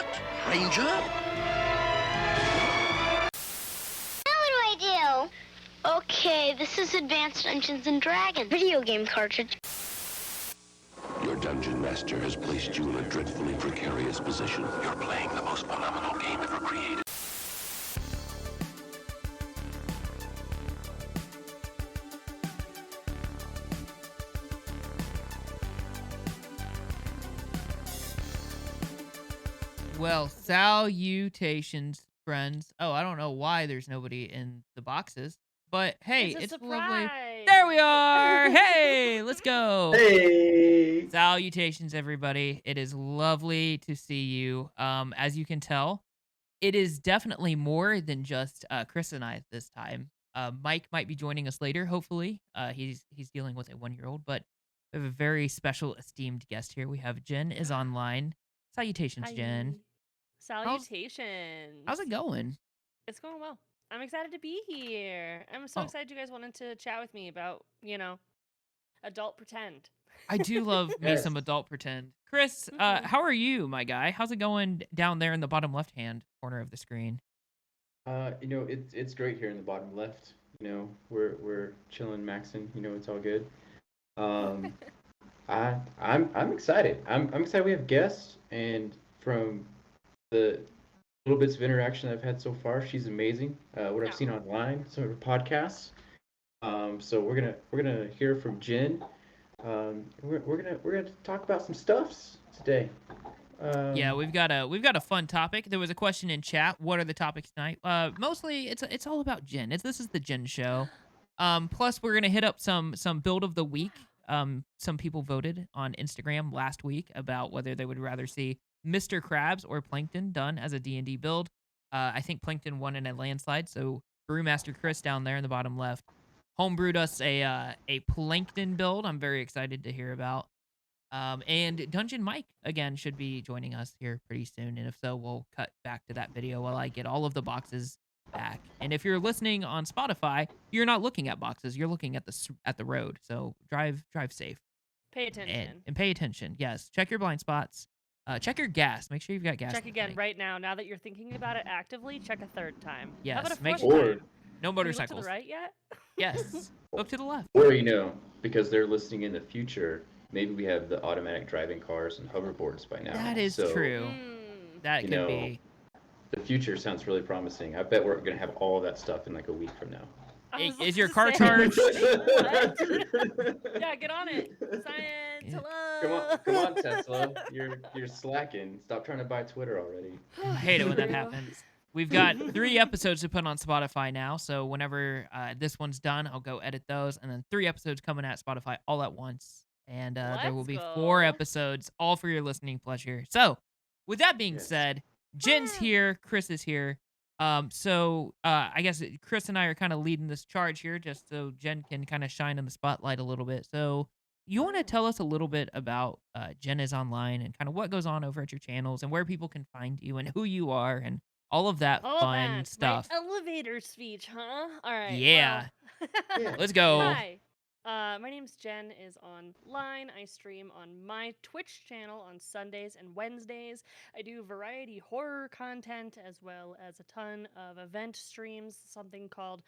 What, Ranger? Now what do I do? Okay, this is Advanced Dungeons and Dragons video game cartridge. Your dungeon master has placed you in a dreadfully precarious position. You're playing the most phenomenal game ever created. Well, salutations, friends. Oh, I don't know why there's nobody in the boxes, but hey, It's a it's surprise. lovely. There we are. Hey, let's go. Hey! Salutations, everybody. It is lovely to see you. As you can tell, it is definitely more than just Chris and I this time. Mike might be joining us later, hopefully. He's dealing with a 1-year-old, but we have a very special, esteemed guest here. We have JenIsOnline. Salutations, Jen. Salutations. How's it going? It's going well. I'm excited to be here. I'm so Oh. excited you guys wanted to chat with me about, adult pretend. I do love me Yes. some adult pretend. Chris, Mhm. how are you, my guy? How's it going down there in the bottom left-hand corner of the screen? It's great here in the bottom left. We're chilling, maxing. It's all good. I'm excited. I'm excited we have guests, and from the little bits of interaction I've had so far, she's amazing. What I've seen online, some of her podcasts. So we're gonna hear from Jen. We're gonna talk about some stuffs today. Yeah, we've got a fun topic. There was a question in chat. What are the topics tonight? Mostly it's all about Jen. This is the Jen show. Plus we're gonna hit up some build of the week. Some people voted on Instagram last week about whether they would rather see Mr. Krabs or Plankton done as a D&D build. I think Plankton won in a landslide. So Brewmaster Chris down there in the bottom left homebrewed us a Plankton build. I'm very excited to hear about. And Dungeon Mike again should be joining us here pretty soon. And if so, we'll cut back to that video while I get all of the boxes back. And if you're listening on Spotify, you're not looking at boxes. You're looking at the road. So drive safe. Pay attention. And pay attention. Yes. Check your blind spots. Check your gas. Make sure you've got gas. Check in the again tank. right now. Now that you're thinking about it actively, check a third time. Yes, How about a make fourth sure- time? No Can we look motorcycles. to the right yet? Yes. Look to the left. Or because they're listening in the future, maybe we have the automatic driving cars and hoverboards by now. That is So, true. That you could know, be. The future sounds really promising. I bet we're gonna have all of that stuff in like a week from now. I was Is about your to car say, charged? what? Yeah, get on it. Science, hello. Come on, Tesla. You're slacking. Stop trying to buy Twitter already. I hate it when that True. happens. We've got 3 episodes to put on Spotify now, so whenever this one's done, I'll go edit those, and then 3 episodes coming at Spotify all at once, and there will Let's be go. 4 episodes, all for your listening pleasure. So, with that being Yes. said, Jen's here, Chris is here. So I guess Chris and I are kind of leading this charge here, just so Jen can kind of shine in the spotlight a little bit. So, you want to tell us a little bit about JenIsOnline and kind of what goes on over at your channels and where people can find you and who you are and all of that Hold fun on. stuff. My elevator speech, huh? All right. Yeah. Well. Yeah. Let's go. Hi. My name's JenIsOnline. I stream on my Twitch channel on Sundays and Wednesdays. I do variety horror content as well as a ton of event streams, something called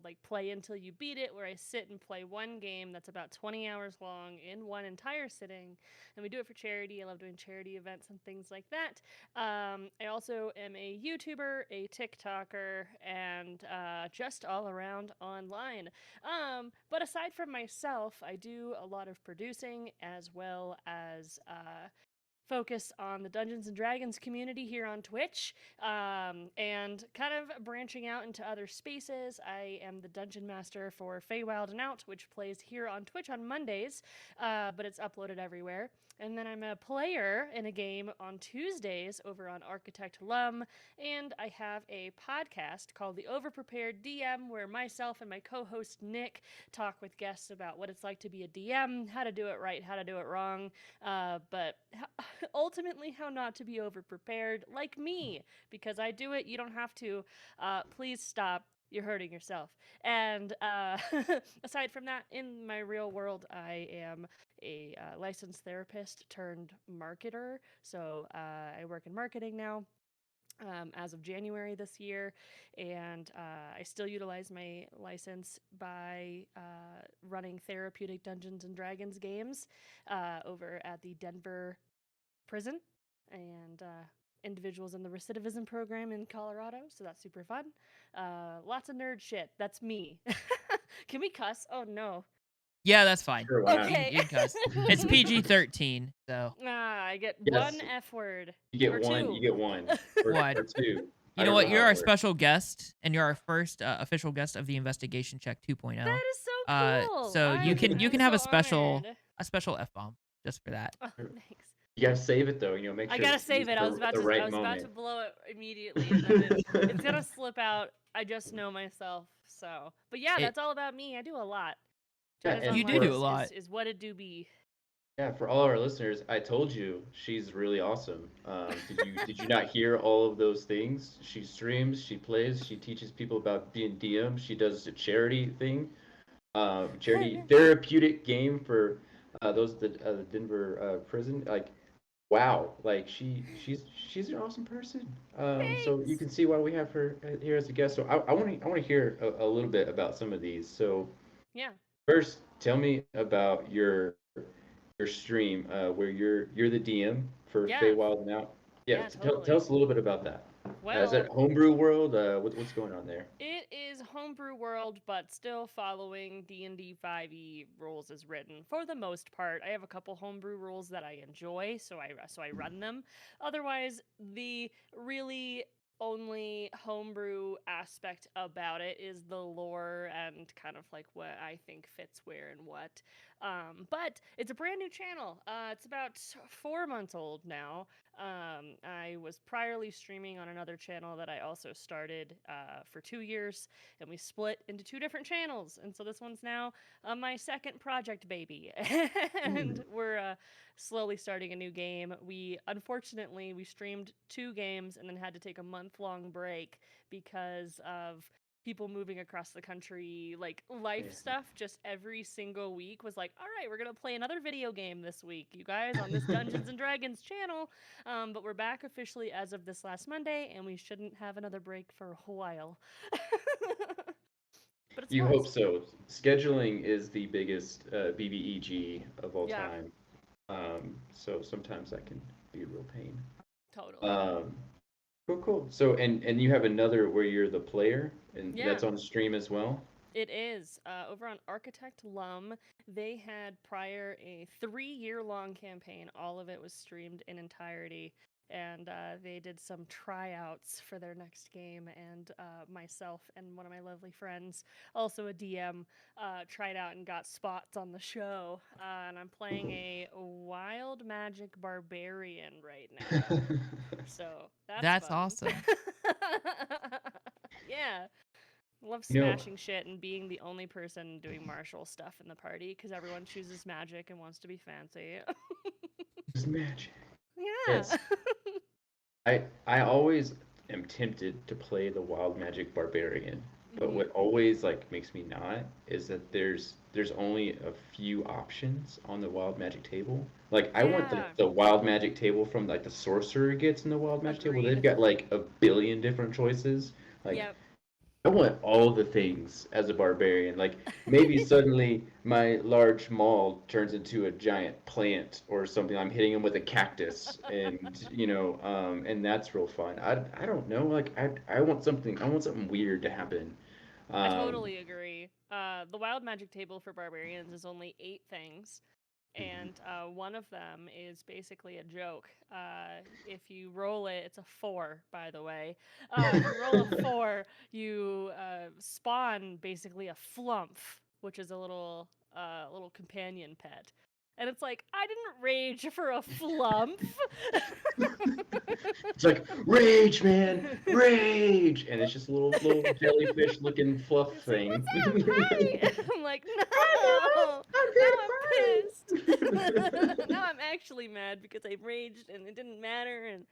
like Play Until You Beat It, where I sit and play one game that's about 20 hours long in one entire sitting. And we do it for charity. I love doing charity events and things like that. I also am a YouTuber, a TikToker, and just all around online. But aside from myself, I do a lot of producing as well as focus on the Dungeons and Dragons community here on Twitch, and kind of branching out into other spaces. I am the Dungeon Master for Feywild and Out, which plays here on Twitch on Mondays, but it's uploaded everywhere. And then I'm a player in a game on Tuesdays over on Architect Lum, and I have a podcast called The Overprepared DM, where myself and my co-host Nick talk with guests about what it's like to be a DM, how to do it right, how to do it wrong, but ultimately how not to be overprepared like me, because I do it. You don't have to. Please stop. you're hurting yourself. And aside from that, in my real world, I am a licensed therapist turned marketer. So I work in marketing now. As of January this year, and I still utilize my license by running therapeutic Dungeons and Dragons games over at the Denver prison, and individuals in the recidivism program in Colorado. So that's super fun. Lots of nerd shit. That's me. Can we cuss? Oh no. Yeah, that's fine. Sure, why not? Okay. You can cuss. It's PG-13, so. I get Yes. one F word. You get or one. two. You get one. Or, One. or two. I You know don't what? You're how it our works. special guest, and you're our first official guest of the Investigation Check 2.0. That is so cool. So you can I'm have a so special honored. F-bomb just for that. Oh, thanks. You gotta save it though. Make sure. I gotta you save use it. I was the about to. right I was about moment. to blow it immediately, and then it's gonna slip out. I just know myself. So, but yeah, that's all about me. I do a lot. Yeah, Jen is and You Online do for- a lot. Is what it do be. Yeah, for all our listeners, I told you she's really awesome. Did you not hear all of those things? She streams, she plays, she teaches people about D&D. She does a charity thing, charity therapeutic game for those at the Denver prison. Like, wow, like she's an awesome person. So you Thanks. can see why we have her here as a guest. So I want to hear a little bit about some of these. So Yeah. first, tell me about your stream where you're the DM for Yeah. Feywild and Out. Yeah, Yeah, tell totally. us a little bit about that. Is Well, that Homebrew World? What's going on there? it is homebrew world, but still following D&D 5e rules as written for the most part. I have a couple homebrew rules that I enjoy, so I run them. Otherwise, the really only homebrew aspect about it is the lore and kind of like what I think fits where and what. But it's a brand new channel. It's about 4 months old now. I was priorly streaming on another channel that I also started for 2 years, and we split into 2 different channels. And so this one's now my second project baby, and we're slowly starting a new game. Unfortunately we streamed 2 games and then had to take a month-long break because of people moving across the country, like life Yeah. stuff. Just every single week was like, all right, we're gonna play another video game this week, you guys, on this Dungeons and Dragons channel. But we're back officially as of this last Monday, and we shouldn't have another break for a while. But it's You fun. hope so. Scheduling is the biggest BBEG of all Yeah. time. So sometimes that can be a real pain. Totally. Cool. So and you have another where you're the player, and Yeah. that's on stream as well. It is. Over on Architect Lum, they had prior a 3-year-long campaign. All of it was streamed in entirety. And they did some tryouts for their next game. And myself and one of my lovely friends, also a DM, tried out and got spots on the show. And I'm playing a wild magic barbarian right now. So that's fun. awesome. Yeah. Love You know- smashing shit and being the only person doing martial stuff in the party because everyone chooses magic and wants to be fancy. It's magic. Yeah. Yes. I always am tempted to play the wild magic barbarian, but what always like makes me not is that there's only a few options on the wild magic table. Like I want Yeah. the wild magic table from like the sorcerer gets in the wild magic table. They've Agreed. got like a billion different choices. Like Yep. I want all the things as a barbarian. Like maybe suddenly my large maul turns into a giant plant or something. I'm hitting him with a cactus, and and that's real fun. I don't know. Like I want something weird to happen. I totally agree. The wild magic table for barbarians is only 8 things. And one of them is basically a joke. If you roll it, it's a 4, by the way. If you roll a 4, you spawn basically a flump, which is a little companion pet. And it's like, I didn't rage for a flump. It's like rage, man, rage, and it's just a little jellyfish looking fluff It's like, thing. what's up? Hi. I'm like, no. Now I'm pissed. Now I'm actually mad because I raged and it didn't matter. And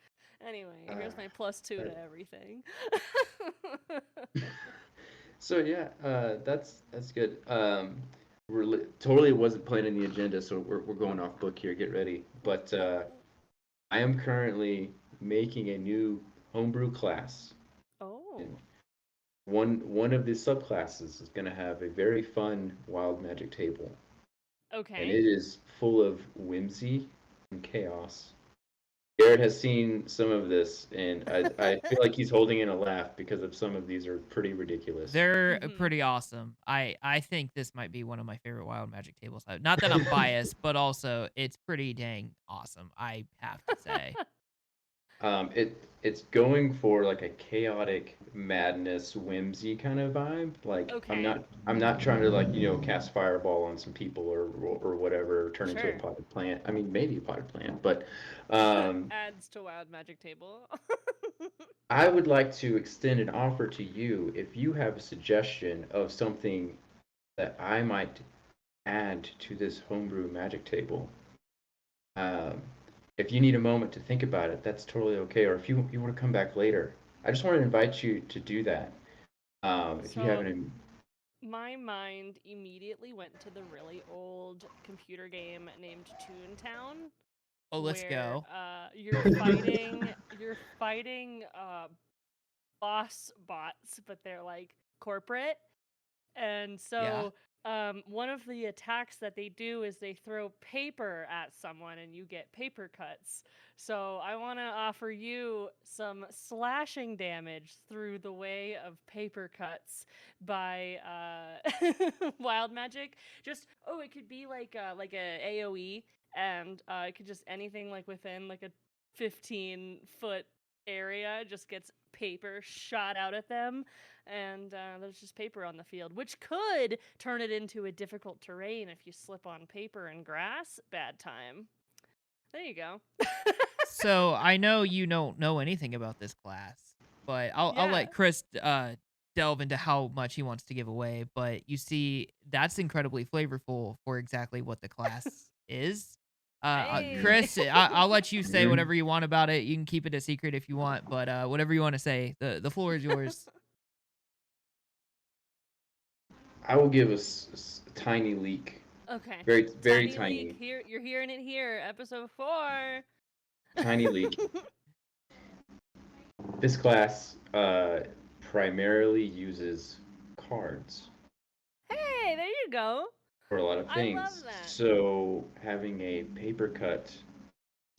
anyway, here's my +2 to everything. So yeah, that's good. Totally wasn't planning the agenda, so we're going off book here. Get ready. But I am currently making a new homebrew class. And Oh, one of the subclasses is going to have a very fun wild magic table, and okay. it is full of whimsy and chaos. Garrett has seen some of this, and I feel like he's holding in a laugh because of some of these are pretty ridiculous. They're Mm-hmm. pretty awesome. I think this might be one of my favorite Wild Magic tables. Not that I'm biased, but also it's pretty dang awesome. I have to say. It's going for like a chaotic madness, whimsy kind of vibe. Like Okay. I'm not trying to like cast fireball on some people or whatever, turn into a Sure. potted plant. I mean maybe a potted plant, but um, Adds to Wild Magic Table. I would like to extend an offer to you if you have a suggestion of something that I might add to this homebrew magic table. Um, if you need a moment to think about it, that's totally okay. Or if you want to come back later, I just want to invite you to do that. If you have So, any, my mind immediately went to the really old computer game named Toontown, Oh, let's where go. you're fighting boss bots, but they're like corporate. And Yeah. so one of the attacks that they do is they throw paper at someone and you get paper cuts. So I want to offer you some slashing damage through the way of paper cuts by wild magic. Just it could be like a AoE, and it could just anything like within like a 15-foot area just gets paper shot out at them, and there's just paper on the field, which could turn it into a difficult terrain if you slip on paper and grass. Bad time. There you go. So I know you don't know anything about this class, but I'll Yeah. let Chris delve into how much he wants to give away. But you see, that's incredibly flavorful for exactly what the class is. Hey. Chris, I'll let you say Mhm. whatever you want about it. You can keep it a secret if you want, but whatever you want to say, the floor is yours. I will give a tiny leak, Okay. very Tiny leak. tiny, Here, you're hearing it here. Episode 4. tiny leak. This class primarily uses cards Hey, there you go. for a lot of I love things. that. So having a paper cut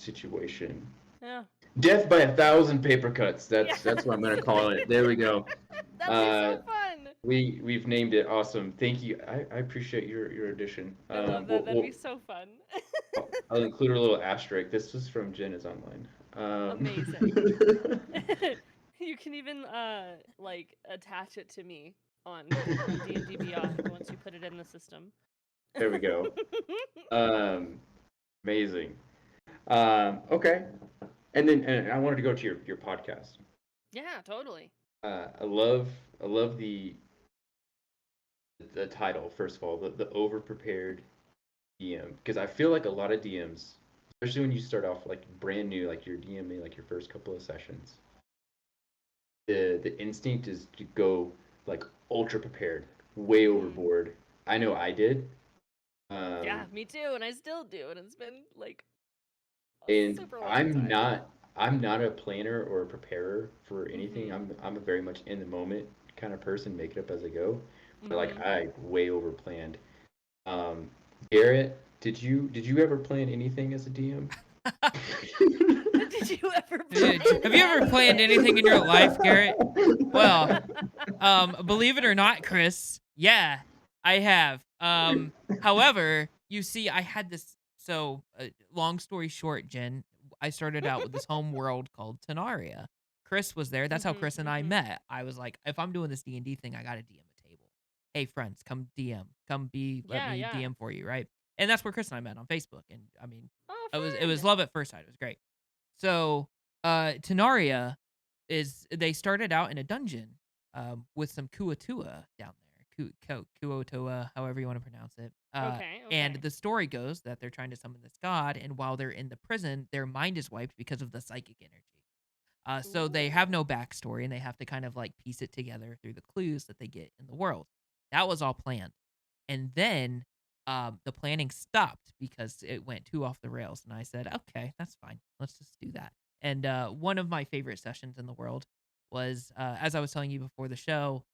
situation. Yeah. Death by 1,000 paper cuts. Yes. That's what I'm gonna call it. There we go. That'd be Uh, so fun. we've named it. Awesome. Thank you. I appreciate your addition. I love that. That'd be so fun. I'll include a little asterisk. This was from JenIsOnline. Amazing. You can even like attach it to me on D&D Beyond once you put it in the system. There we go. Um, amazing. Okay. And I wanted to go to your podcast. Yeah, totally. I love the title, first of all, the over prepared DM, because I feel like a lot of DMs, especially when you start off like brand new, like you're DMing like your first couple of sessions, the instinct is to go like ultra prepared, way Hmm. overboard. I know I did. Yeah, Um, me too, and I still do, and it's been like a and super long time. I'm not a planner or a preparer for anything. Mhm. I'm a very much in the moment kind of person, make it up as I go. But like Mhm. I way over planned. Um, Garrett, did you ever plan anything as a DM? Did you ever Dude, plan have you ever planned anything in your life, Garrett? Well, believe it or not, Chris, yeah, I have. However, you see, I had this. So, long story short, Jen, I started out with this home world called Tenaria. Chris was there. That's how Mhm. Chris and I Mhm. met. I was like, if I'm doing this D&D thing, I got to DM a table. Hey, friends, come DM. Let Yeah, me yeah. DM for you, right? And that's where Chris and I met on Facebook. And I mean, Oh, it was fun. love at first sight. It was great. So, Tenaria they started out in a dungeon with some Kuatua down there, Kuotoa, however you want to pronounce it. Okay, And okay. the story goes that they're trying to summon this god, and while they're in the prison, their mind is wiped because of the psychic energy. So they have no backstory, and they have to kind of like piece it together through the clues that they get in the world. That was all planned. And then the planning stopped because it went too off the rails. And I said, okay, that's fine. Let's just do that. And one of my favorite sessions in the world was, as I was telling you before the show,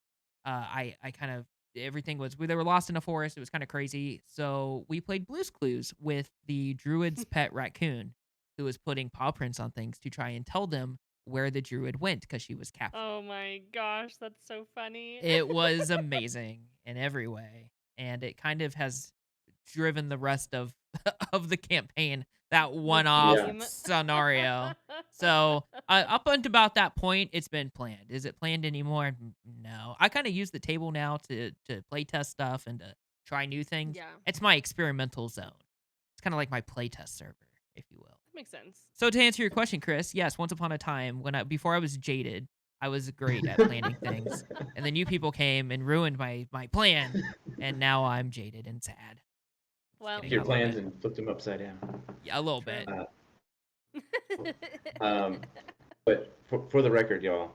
I kind of, everything was, they were lost in a forest. It was kind of crazy. So we played Blue's Clues with the druid's pet raccoon, who was putting paw prints on things to try and tell them where the druid went because she was captured. Oh my gosh, that's so funny. It was amazing in every way, and it kind of has driven the rest of of the campaign, that one-off theme. scenario. So up until about that point, it's been planned. Is it planned anymore? No. I kind of use the table now to play test stuff and to try new things. Yeah. It's my experimental zone. It's kind of like my playtest server, if you will. That makes sense. So to answer your question, Chris, yes, once upon a time, before I was jaded, I was great at planning things, and then you people came and ruined my plan, and now I'm jaded and sad. Well, kidding. Your I love plans it. and flipped them upside down. Yeah, a little True. bit. But for the record, y'all,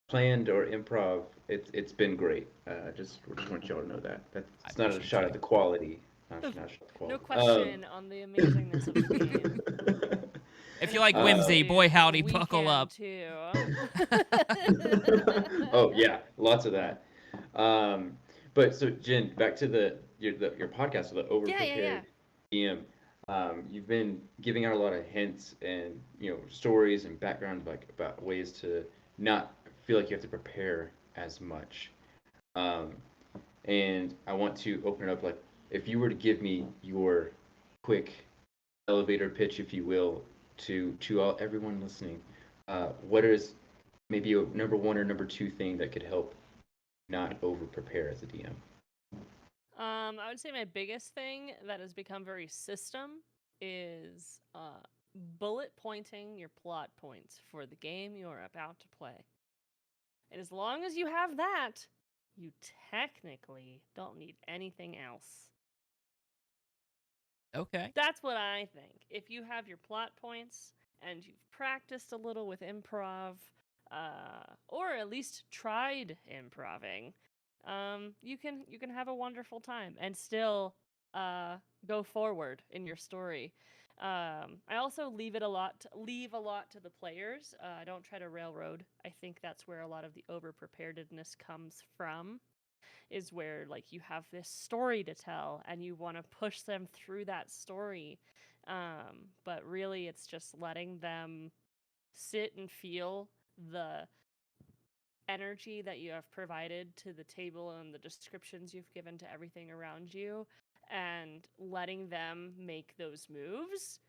planned or improv, it's been great. Just want y'all to know that. That's not a appreciate shot you. at the quality. Not a shot at the quality. No question on the amazingness of the game. If you like Uh, whimsy, boy howdy, We buckle can up. Too. Oh yeah, lots of that. But so Jen, back to your podcast, the overprepared DM. You've been giving out a lot of hints and stories and background about ways to not feel like you have to prepare as much. And I want to open it up, like, if you were to give me your quick elevator pitch, if you will, to everyone listening, what is maybe a number one or number two thing that could help not over prepare as a DM? I would say my biggest thing that has become very system is bullet pointing your plot points for the game you are about to play. And as long as you have that, you technically don't need anything else. Okay. That's what I think. If you have your plot points and you've practiced a little with improv, or at least tried improving, you can have a wonderful time and still go forward in your story. I also leave a lot to the players. I don't try to railroad. I think that's where a lot of the over-preparedness comes from, is where like you have this story to tell and you want to push them through that story. But really it's just letting them sit and feel the energy that you have provided to the table and the descriptions you've given to everything around you, and letting them make those moves,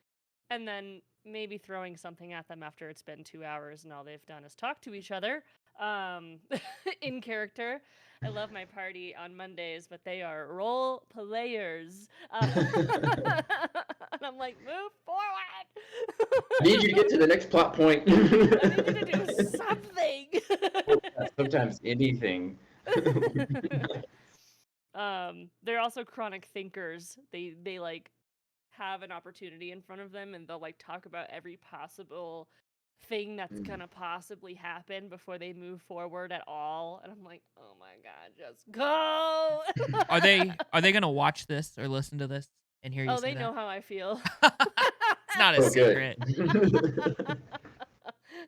and then maybe throwing something at them after it's been 2 hours and all they've done is talk to each other in character. I love my party on Mondays, but they are role players. And I'm like, move forward. I need you to get to the next plot point. I need you to do something. Sometimes anything. They're also chronic thinkers. They like have an opportunity in front of them and they'll like talk about every possible thing that's gonna possibly happen before they move forward at all. And I'm like, oh my god, just go. Are they gonna watch this or listen to this and hear you Oh, say they know how I feel. It's not a Oh, secret.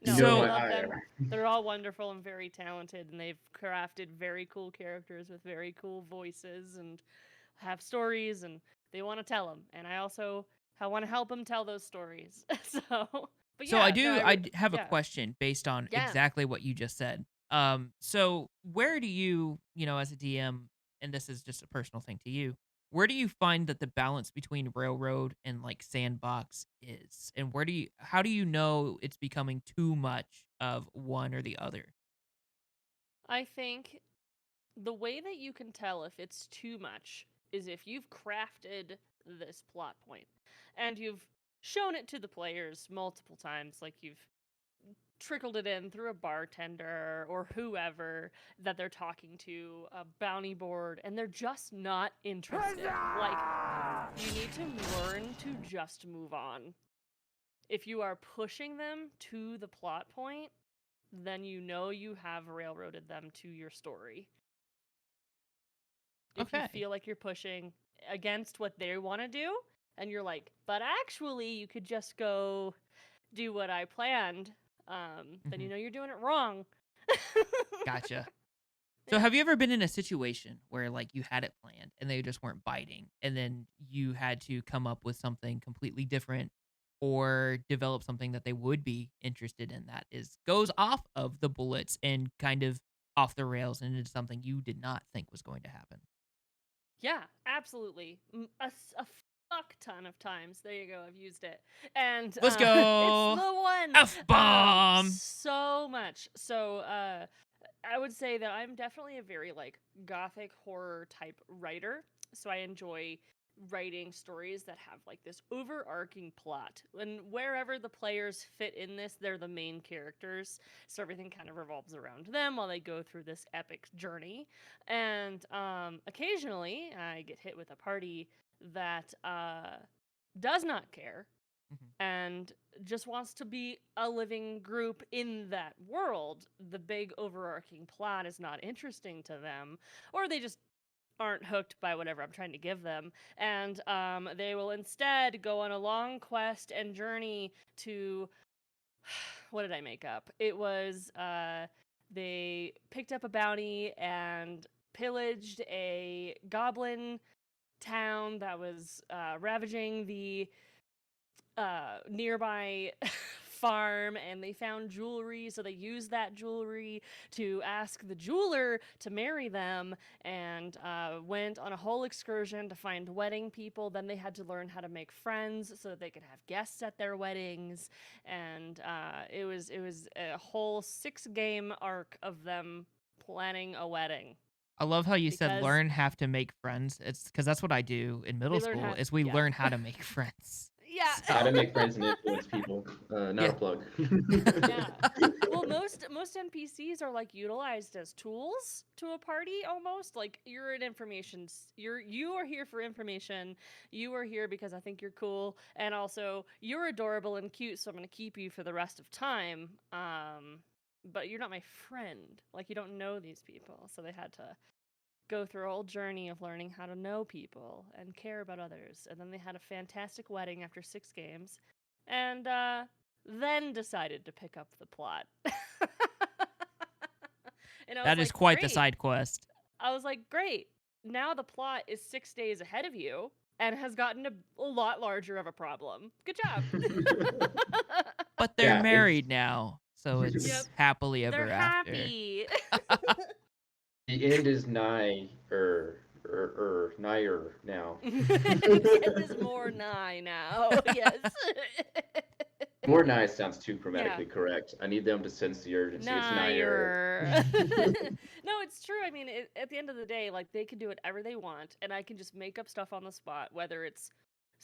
No, So- I love them. They're all wonderful and very talented, and they've crafted very cool characters with very cool voices and have stories, and they want to tell them. And I want to help them tell those stories. But So yeah, I have a yeah. question based on Yeah. exactly what you just said. So where do you, as a DM, and this is just a personal thing to you, where do you find that the balance between railroad and like sandbox is? And how do you know it's becoming too much of one or the other? I think the way that you can tell if it's too much is if you've crafted this plot point and you've shown it to the players multiple times, like you've trickled it in through a bartender or whoever that they're talking to, a bounty board, and they're just not interested. Like, you need to learn to just move on. if you are pushing them to the plot point, then you know you have railroaded them to your story. If you Okay. feel like you're pushing against what they want to do, and you're like, but actually, you could just go do what I planned, then you know you're doing it wrong. Gotcha. So Yeah. have you ever been in a situation where like you had it planned and they just weren't biting, and then you had to come up with something completely different or develop something that they would be interested in that goes off of the bullets and kind of off the rails and into something you did not think was going to happen? Yeah, absolutely. A fuck ton of times. There you go. I've used it, and Let's it's go. the one. F-bomb. So much. So I would say that I'm definitely a very like gothic horror type writer. So I enjoy writing stories that have like this overarching plot. And wherever the players fit in this, they're the main characters. So everything kind of revolves around them while they go through this epic journey. And occasionally I get hit with a party that does not care and just wants to be a living group in that world. The big overarching plot is not interesting to them, or they just aren't hooked by whatever I'm trying to give them. And they will instead go on a long quest and journey to what did I make up? It was they picked up a bounty and pillaged a goblin town that was ravaging the nearby farm, and they found jewelry, so they used that jewelry to ask the jeweler to marry them, and went on a whole excursion to find wedding people. Then they had to learn how to make friends so that they could have guests at their weddings, and it was a whole 6-game arc of them planning a wedding. I love how you said Because learn have to make friends. It's because that's what I do in middle they learn school how, is we yeah. learn how to make friends. Yeah. How to make friends and influence people. Not Yeah. a plug. Yeah. Well, most NPCs are like utilized as tools to a party almost. Like you're an information. You are here for information. You are here because I think you're cool, and also you're adorable and cute. So I'm gonna keep you for the rest of time. But you're not my friend. Like you don't know these people, so they had to go through a whole journey of learning how to know people and care about others. And then they had a fantastic wedding after 6 games, and then decided to pick up the plot. And I was That is like, quite the great. side quest. I was like, great. Now the plot is 6 days ahead of you and has gotten a lot larger of a problem. Good job. But they're Yeah, married now, so it's Yep. happily ever They're after. happy. The end is nigh, nigher now. The end is more nigh now. Yes. More nigh sounds too grammatically correct. I need them to sense the urgency. It's nigher. No, it's true. I mean, at the end of the day, like they can do whatever they want, and I can just make up stuff on the spot, whether it's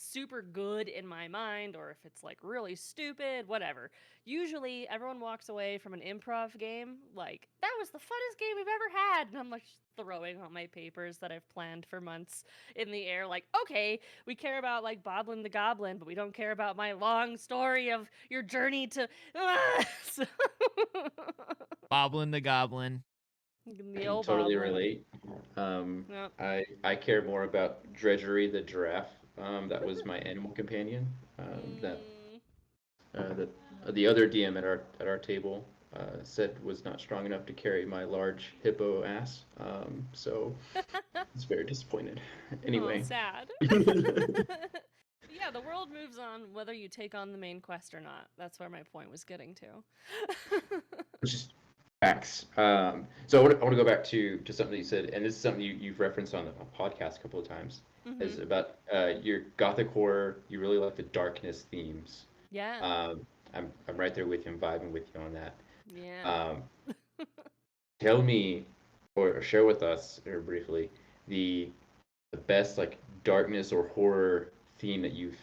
super good in my mind or if it's like really stupid, whatever. Usually, everyone walks away from an improv game like that was the funnest game we've ever had, and I'm like throwing all my papers that I've planned for months in the air. Like, okay, we care about like Boblin the Goblin, but we don't care about my long story of your journey to. Boblin the Goblin. I The can old totally Boblin. relate. Yep. I care more about Dredgery the giraffe. That was my animal companion. That the other DM at our table said was not strong enough to carry my large hippo ass. So it's very disappointed. Anyway. Oh, sad. Yeah, the world moves on whether you take on the main quest or not. That's where my point was getting to. Which is facts. So I want to go back to something that you said, and this is something you've referenced on the podcast a couple of times. Is about your gothic horror. You really like the darkness themes. Yeah. I'm right there with you. I'm vibing with you on that. Yeah. Tell me, or share with us, or briefly, the best like darkness or horror theme that you've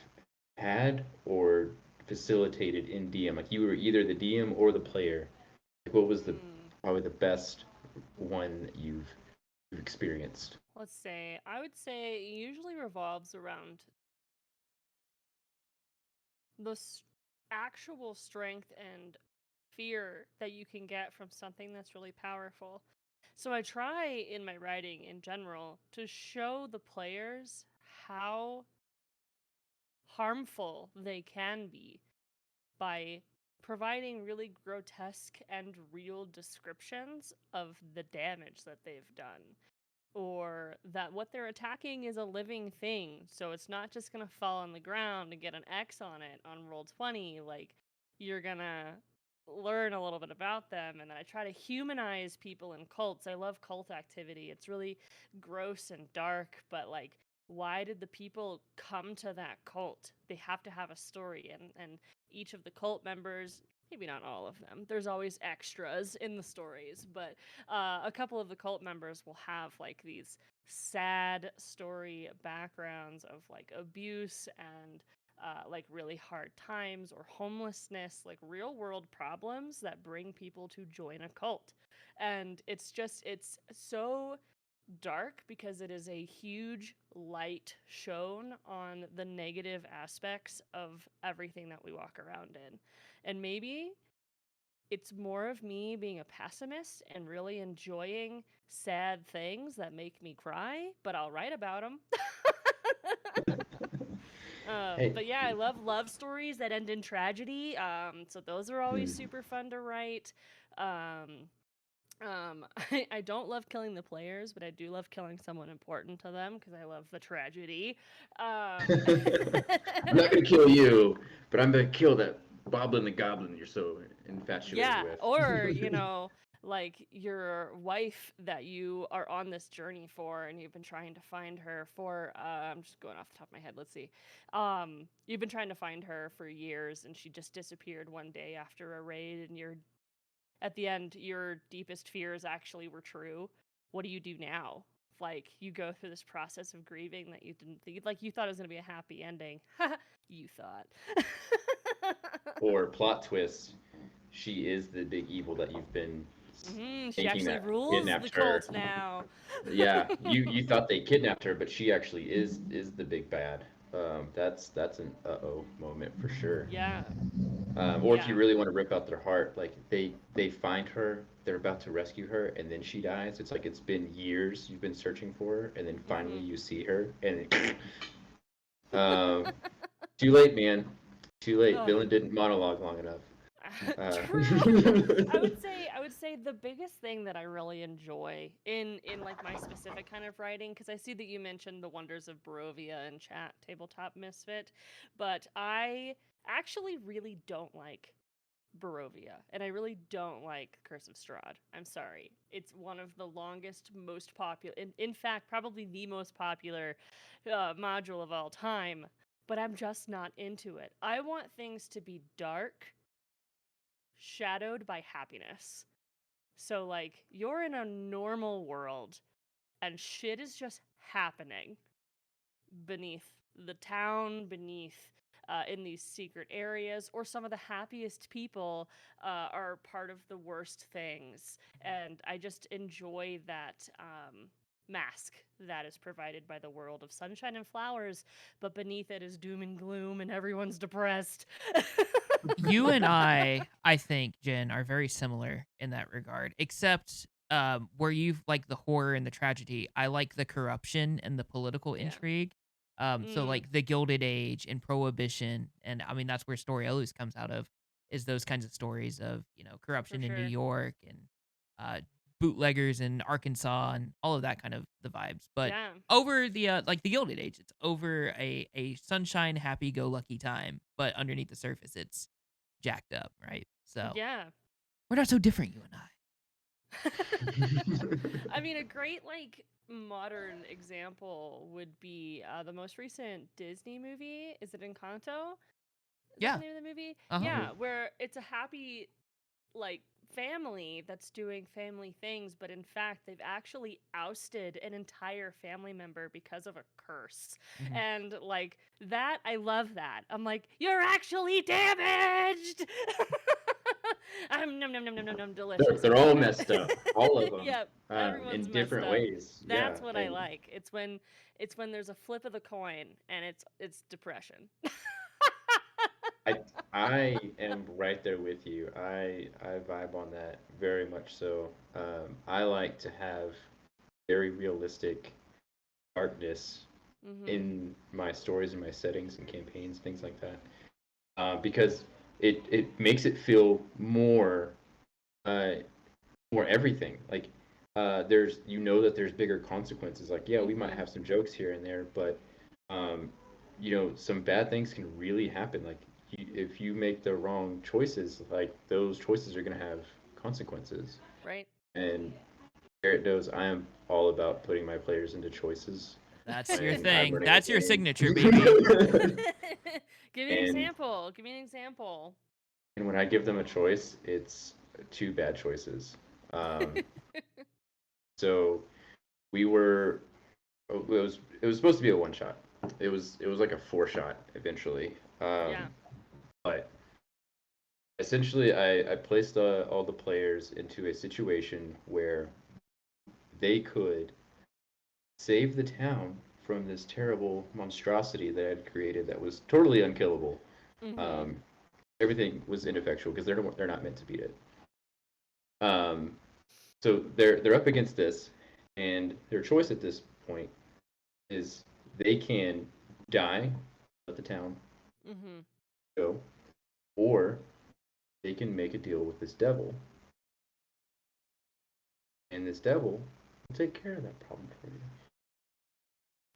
had or facilitated in DM. Like you were either the DM or the player. Like what was probably the best one that you've experienced? Let's say, I would say it usually revolves around the actual strength and fear that you can get from something that's really powerful. So I try in my writing in general to show the players how harmful they can be by providing really grotesque and real descriptions of the damage that they've done. Or that what they're attacking is a living thing, so it's not just gonna fall on the ground and get an X on it on roll 20. Like, you're gonna learn a little bit about them, and I try to humanize people in cults. I love cult activity. It's really gross and dark, but like, why did the people come to that cult? They have to have a story, and each of the cult members, maybe not all of them, there's always extras in the stories, but a couple of the cult members will have like these sad story backgrounds of like abuse and like really hard times or homelessness, like real world problems that bring people to join a cult. And it's so dark because it is a huge light shown on the negative aspects of everything that we walk around in. And maybe it's more of me being a pessimist and really enjoying sad things that make me cry, but I'll write about them. Hey, But yeah, I love love stories that end in tragedy. So those are always super fun to write. I don't love killing the players, but I do love killing someone important to them because I love the tragedy. I'm not gonna kill you, but I'm gonna kill that Boblin the Goblin you're so infatuated Yeah, with. or, like your wife that you are on this journey for and you've been trying to find her for, I'm just going off the top of my head, let's see. You've been trying to find her for years and she just disappeared one day after a raid, and at the end, your deepest fears actually were true. What do you do now? Like, you go through this process of grieving that you didn't think, like, you thought it was going to be a happy ending. You thought. Or plot twist, she is the big evil that you've been She thinking actually that rules the kidnapped her. cult now. Yeah, you thought they kidnapped her, but she actually is the big bad. That's an uh-oh moment for sure. Yeah. Or if you Yeah. really want to rip out their heart, like they find her, they're about to rescue her, and then she dies. It's like it's been years you've been searching for her, and then finally you see her, and too late, man. Too late. Ugh. Villain didn't monologue long enough. True. I would say the biggest thing that I really enjoy in like my specific kind of writing, because I see that you mentioned the wonders of Barovia in chat, Tabletop Misfit, but I actually really don't like Barovia, and I really don't like Curse of Strahd. I'm sorry. It's one of the longest, most popular, in fact, probably the most popular module of all time, but I'm just not into it. I want things to be dark, shadowed by happiness. So, like, you're in a normal world, and shit is just happening beneath the town, beneath in these secret areas, or some of the happiest people are part of the worst things. And I just enjoy that mask that is provided by the world of sunshine and flowers, but beneath it is doom and gloom, and everyone's depressed. You and I think, Jen, are very similar in that regard, except where you like the horror and the tragedy, I like the corruption and the political Yeah. intrigue. So like the Gilded Age and Prohibition, and I mean that's where Story Always comes out of, is those kinds of stories of corruption in New sure. York and bootleggers in Arkansas and all of that kind of the vibes. But Yeah. over the like the Gilded Age, it's over a sunshine, happy go lucky time, but underneath the surface, it's jacked up, right? So Yeah. we're not so different, you and I. I mean, a great like modern example would be the most recent Disney movie. Is it Encanto? Is that Yeah. the name of the movie? Uh-huh. Yeah, where it's a happy like family that's doing family things, but in fact they've actually ousted an entire family member because of a curse. Mhm. And like that, I love that. I'm like, you're actually damaged. I'm num delicious. They're all messed up, all of them. Yep, everyone's in different messed up. ways. That's Yeah, what I and like. It's when there's a flip of the coin and it's depression. I am right there with you. I vibe on that very much so. I like to have very realistic darkness Mm-hmm. in my stories and my settings and campaigns, things like that. Because it makes it feel uh, more everything. Like there's that there's bigger consequences. Like yeah, we might Mm-hmm. have some jokes here and there, but um, some bad things can really happen. Like if you make the wrong choices, like those choices are gonna have consequences. Right. And Garrett knows I am all about putting my players into choices That's your when I'm thing. running a That's your game. signature, baby. Give me an and example. Give me an example. and when I give them a choice, it's two bad choices. Um, so we were it was supposed to be a one shot. It was like a four shot eventually. Yeah. But essentially, I placed all the players into a situation where they could save the town from this terrible monstrosity that I had created that was totally unkillable. Mm-hmm. Um, everything was ineffectual because they're not meant to beat it. Um, so they're up against this, and their choice at this point is they can die, let the town Mm-hmm. go, or they can make a deal with this devil, and this devil will take care of that problem for you.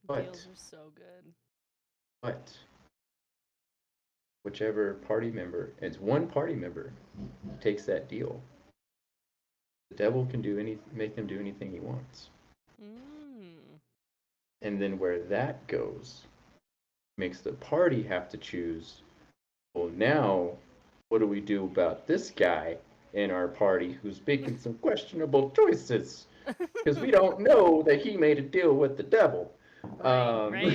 But Deals are so good. but whichever party member, and it's one party member, takes that deal, the devil can make them do anything he wants. Mm. And then where that goes makes the party have to choose, well, now what do we do about this guy in our party who's making some questionable choices? Because we don't know that he made a deal with the devil. Right. Um, Right.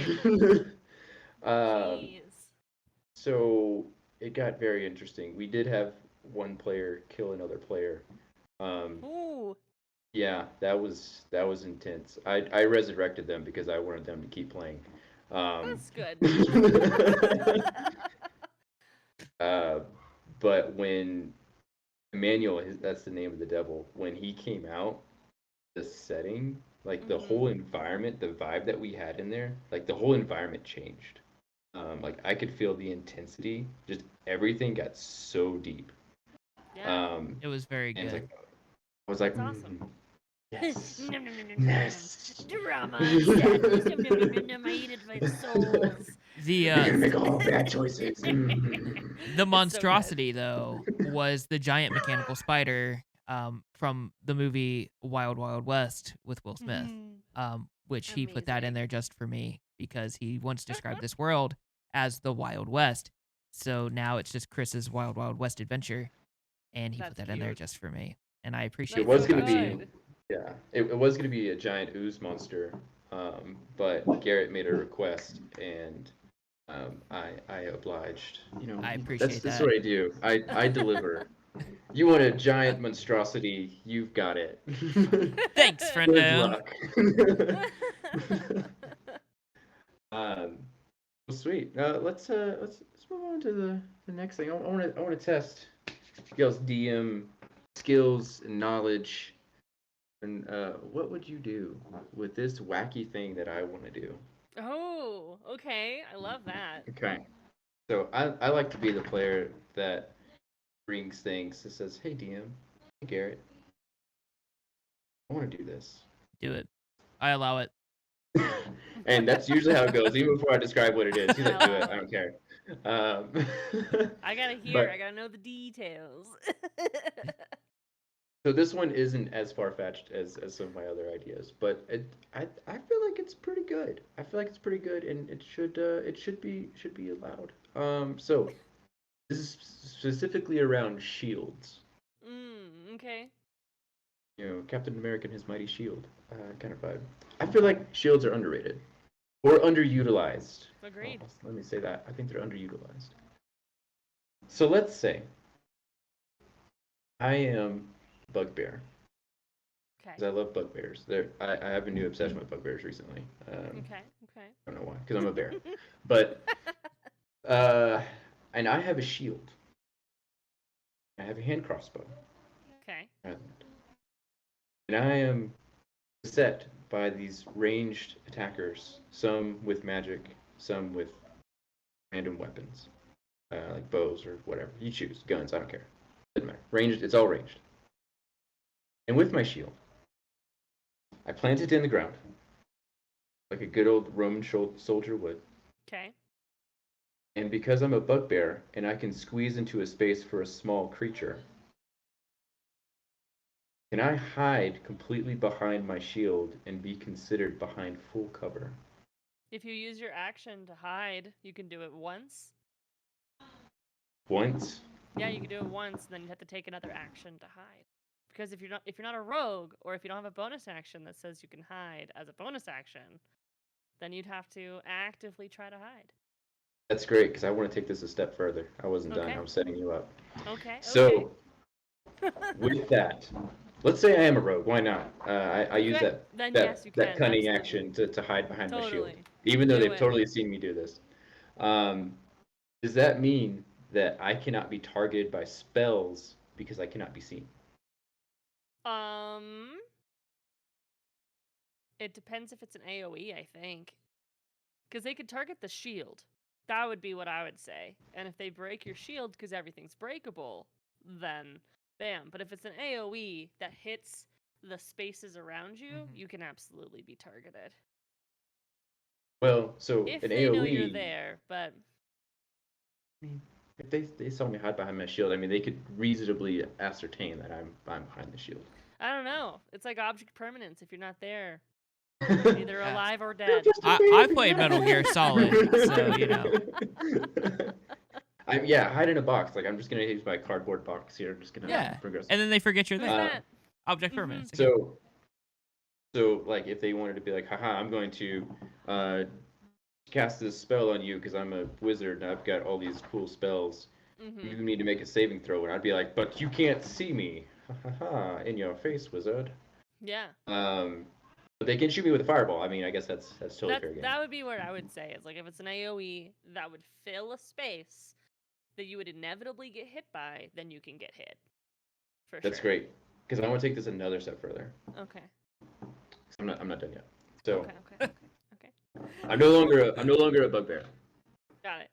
um, Jeez. so it got very interesting. We did have one player kill another player. Um, Ooh. yeah, that was intense. I resurrected them because I wanted them to keep playing. Um, That's good. uh, but when Emmanuel, that's the name of the devil, when he came out, the setting, like the Mm-hmm. whole environment, the vibe that we had in there, like the whole environment changed. Like I could feel the intensity, just everything got so deep. Yeah. Um, It was very and it's good. like I was like, That's awesome. yes, Nom, nom, nom, nom, nom, nom, nom. yes. Drama and sadness. Nom, nom, nom, nom, nom. I eat it by the souls. The You're gonna make all bad choices. the It's so good. monstrosity though was the giant mechanical spider from the movie Wild Wild West with Will Smith. Mhm. Which he put that in Amazing. there just for me because he once described this world as the Wild West. So now it's just Chris's Wild Wild West adventure, and he put That's that in there cute. just for me, and I It appreciate That's that was so gonna about be, you. good. yeah, it was gonna be a giant ooze monster, but Garrett made a request, and I obliged. I That's appreciate that's that. what I do. I deliver. You want a giant monstrosity? You've got it. Thanks, Good friendo. luck. um, well, sweet. Let's move on to the next thing. I want to test y'all's DM skills and knowledge. And what would you do with this wacky thing that I want to do? Oh, okay. I love that. Okay. So I like to be the player that brings things that says, "Hey DM, hey Garrett, I want to do this." Do it. I allow it. And that's usually how it goes. Even before I describe what it is, he's I like, "Do it. allow I it. don't care." Um, I gotta hear. I but gotta know the details. so this one isn't as far fetched as some of my other ideas, but I feel like it's pretty good. I feel like it's pretty good, and it should be allowed. So this is specifically around shields. Okay. Captain America and his mighty shield kind of vibe. I feel like shields are underrated or underutilized. Agreed. Let me say that. I think they're underutilized. So let's say I am Bugbear Okay. because I love bugbears. I have a new obsession with bugbears recently. Okay. Okay. I don't know why, because I'm a bear. But uh, And I have a shield. I have a hand crossbow. Okay. And I am beset by these ranged attackers, some with magic, some with random weapons, like bows or whatever. You choose. Guns, I don't care. Doesn't matter. Ranged, it's all ranged. And with my shield, I plant it in the ground, like a good old Roman soldier would. Okay. And because I'm a bugbear and I can squeeze into a space for a small creature, can I hide completely behind my shield and be considered behind full cover? If you use your action to hide, you can do it once. Once? Yeah, you can do it once, then you have to take another action to hide. Because if you're not a rogue, or if you don't have a bonus action that says you can hide as a bonus action, then you'd have to actively try to hide. That's great, because I want to take this a step further. I wasn't done. Okay. I was setting you up. Okay. So, with that, let's say I am a rogue. Why not? I use Okay, that then that, yes, you that can, cunning absolutely. action to hide behind my shield, Totally. even though Do they've it. totally seen me do this. Does that mean that I cannot be targeted by spells because I cannot be seen? It depends if it's an AoE, I think. Because they could target the shield. That would be what I would say. And if they break your shield because everything's breakable, then bam. But if it's an AoE that hits the spaces around you, you can absolutely be targeted. Well, so If an they know AoE, you're there, but if they saw me hide behind my shield, I mean, they could reasonably ascertain that I'm behind the shield. I don't know. It's like object permanence. If you're not there, either Yeah. alive or dead. I played Metal Gear Solid, so you know. Hide in a box. Like I'm just gonna use my cardboard box here. I'm just gonna Yeah. progress. And then they forget you're Who's there. that? Object permanence. again. So like if they wanted to be like, haha, I'm going to cast this spell on you because I'm a wizard and I've got all these cool spells. You need to make a saving throw, and I'd be like, but you can't see me. Ha ha ha! In your face, wizard. Yeah. But they can shoot me with a fireball. I mean, I guess that's totally fair game. That would be what I would say. It's like if it's an AoE that would fill a space that you would inevitably get hit by, then you can get hit. For That's sure. great, because I want to take this another step further. Okay. I'm not done yet. So Okay. I'm no longer a bugbear. Got it.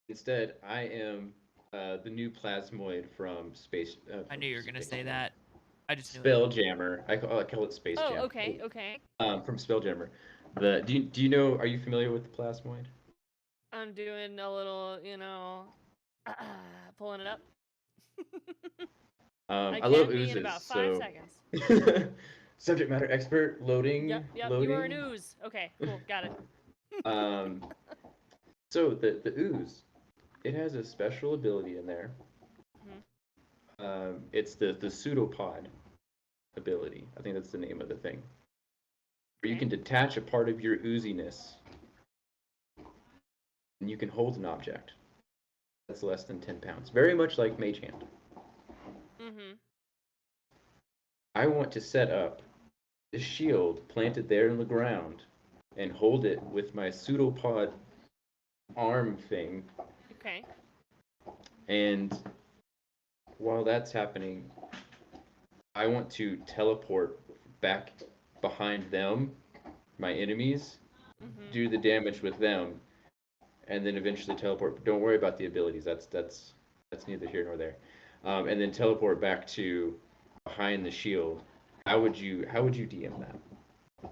Instead, I am the new plasmoid from Space. I knew you were gonna say that. I just knew it. Spelljammer. I call it Space Jam. Oh, okay. From Spelljammer. Do you know? Are you familiar with the plasmoid? I'm doing a little, pulling it up. I can love be oozes. in about 5 so... seconds. Subject matter expert loading. Yep. Loading. You are an ooze. Okay, cool, got it. So the ooze, it has a special ability in there. It's the pseudopod ability. I think that's the name of the thing. Where you can detach a part of your ooziness, and you can hold an object that's less than 10 pounds. Very much like Mage Hand. I want to set up this shield planted there in the ground and hold it with my pseudopod arm thing. Okay. And while that's happening, I want to teleport back behind them, my enemies, do the damage with them, and then eventually teleport. Don't worry about the abilities. That's neither here nor there. And then teleport back to behind the shield. How would you DM that?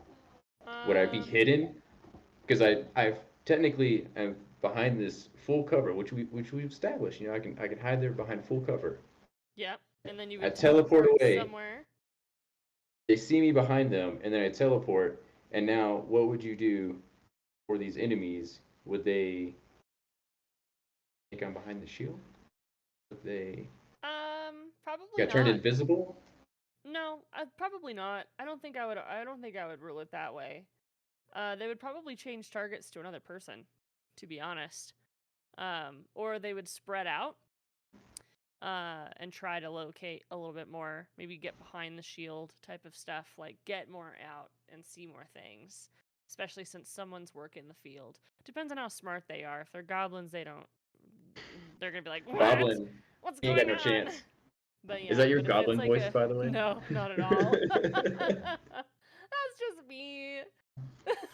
Would I be hidden? Because I've technically am behind this full cover, which we've established. I can hide there behind full cover. Yep. And then you I would teleport away. somewhere. They see me behind them, and then I teleport. And now, what would you do for these enemies? Would they think I'm behind the shield? Would they Probably got not. turned invisible? No, probably not. I don't think I would rule it that way. They would probably change targets to another person, to be honest. Or they would spread out and try to locate a little bit more, maybe get behind the shield type of stuff, like get more out and see more things, especially since someone's working the field. Depends on how smart they are. If they're goblins, they don't they're gonna be like, what? Goblin, What's you ain't going got no on? chance. But yeah, Is that your but if it's goblin like voice, by the way? No, not at all. That's just me.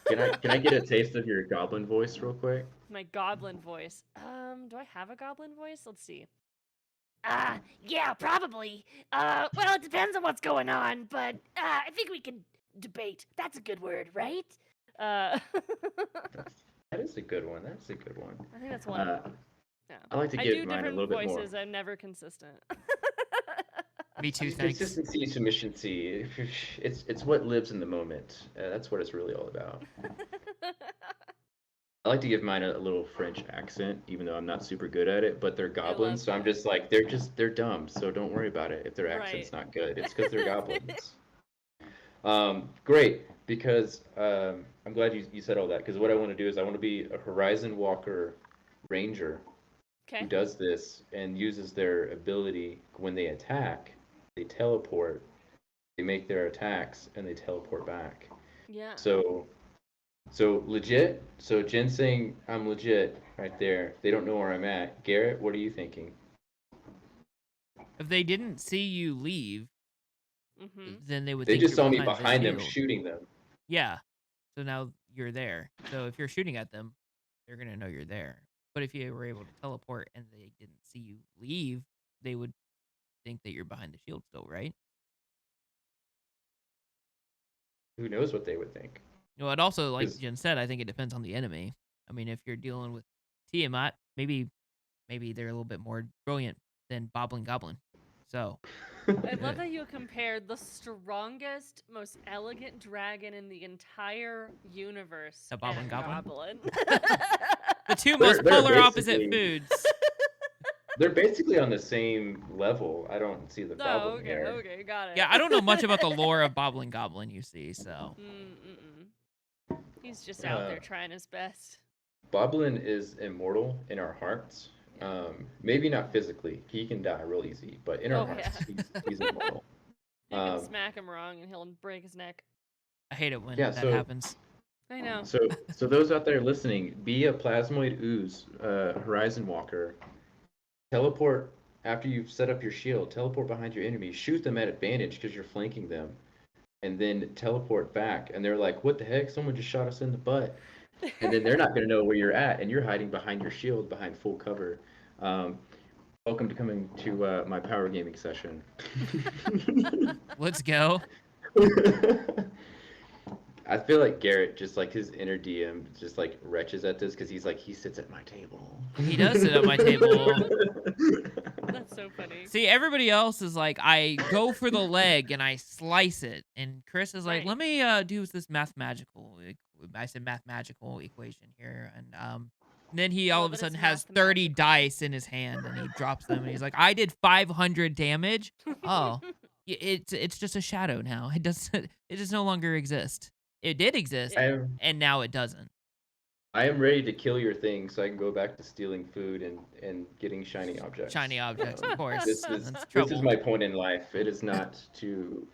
Can I get a taste of your goblin voice real quick? My goblin voice. Do I have a goblin voice? Let's see. Yeah, probably. Well, it depends on what's going on, but I think we can debate. That's a good word, right? Uh, That is a good one. That's a good one. I think that's one. Yeah. I like to I give do mine a different little bit more. voices. I'm never consistent. Me too, thanks. Consistency, submissioncy. It's what lives in the moment. That's what it's really all about. I like to give mine a little French accent, even though I'm not super good at it. But they're goblins, so I'm that. just like they're dumb. So don't worry about it if their accent's Right. not good. It's because they're goblins. Great, because I'm glad you said all that. Because what I want to do is I want to be a Horizon Walker Ranger who Okay. does this and uses their ability when they attack. They teleport. They make their attacks and they teleport back. Yeah. So legit. So Jen saying I'm legit right there. They don't know where I'm at. Garrett, what are you thinking? If they didn't see you leave, Mm-hmm. then they would They think just you're saw me the behind them shield. shooting them. Yeah. So now you're there. So if you're shooting at them, they're gonna know you're there. But if you were able to teleport and they didn't see you leave, they would think that you're behind the shield still, right? Who knows what they would think? You know, it also, like 'Cause- Jen said, I think it depends on the enemy. I mean, if you're dealing with Tiamat, maybe they're a little bit more brilliant than Boblin Goblin. So I love that you compared the strongest, most elegant dragon in the entire universe The Boblin and a Goblin? goblin. the two They're- most they're polar opposite basically- foods. They're basically on the same level. I don't see the Oh, problem okay, here. okay, got it. Yeah, I don't know much about the lore of Boblin Goblin, you see, so. He's just out there Uh, trying his best. Boblin is immortal in our hearts. Maybe not physically. He can die real easy, but in our hearts, he's immortal. You can smack him wrong and he'll break his neck. I hate it when Yeah, that so- happens. I know. So those out there listening, be a plasmoid ooze, Horizon Walker. Teleport after you've set up your shield. Teleport behind your enemy. Shoot them at advantage because you're flanking them, and then teleport back. And they're like, "What the heck? Someone just shot us in the butt." And then they're not gonna know where you're at, and you're hiding behind your shield, behind full cover. Welcome to coming to my power gaming session. Let's go. I feel like Garrett, just like his inner DM, just like retches at this because he's like, he sits at my table. He does sit at my table. That's so funny. See, everybody else is like, I go for the leg and I slice it. And Chris is like, Right. let me do this mathematical equation here. And then he all Love of a that sudden it's has 30 mathematical. dice in his hand and he drops them and he's like, I did 500 damage. Oh, it's just a shadow now. It just no longer exist. It did exist and now it doesn't. I am ready to kill your thing so I can go back to stealing food and getting shiny objects. Shiny objects, of course. This That's is trouble. my point in life. It is not to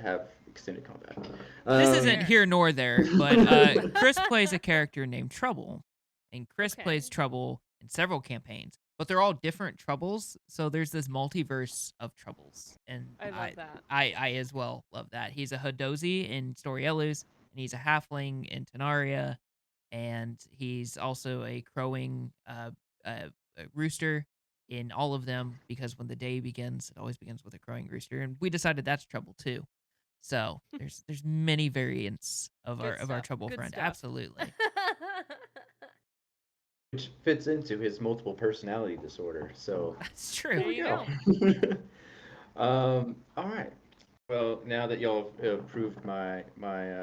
have extended combat. This isn't here nor there, but Chris plays a character named Trouble, and Chris plays Trouble in several campaigns, but they're all different Troubles. So there's this multiverse of Troubles, and I love that. I as well love that. He's a Hadozi in Storielus, and he's a halfling in Tenaria, and he's also a crowing rooster in all of them, because when the day begins, it always begins with a crowing rooster, and we decided that's Trouble too. So there's many variants of our Trouble Good friend. stuff. Absolutely. Which fits into his multiple personality disorder. So That's true. There you go. all right. Well, now that y'all have approved my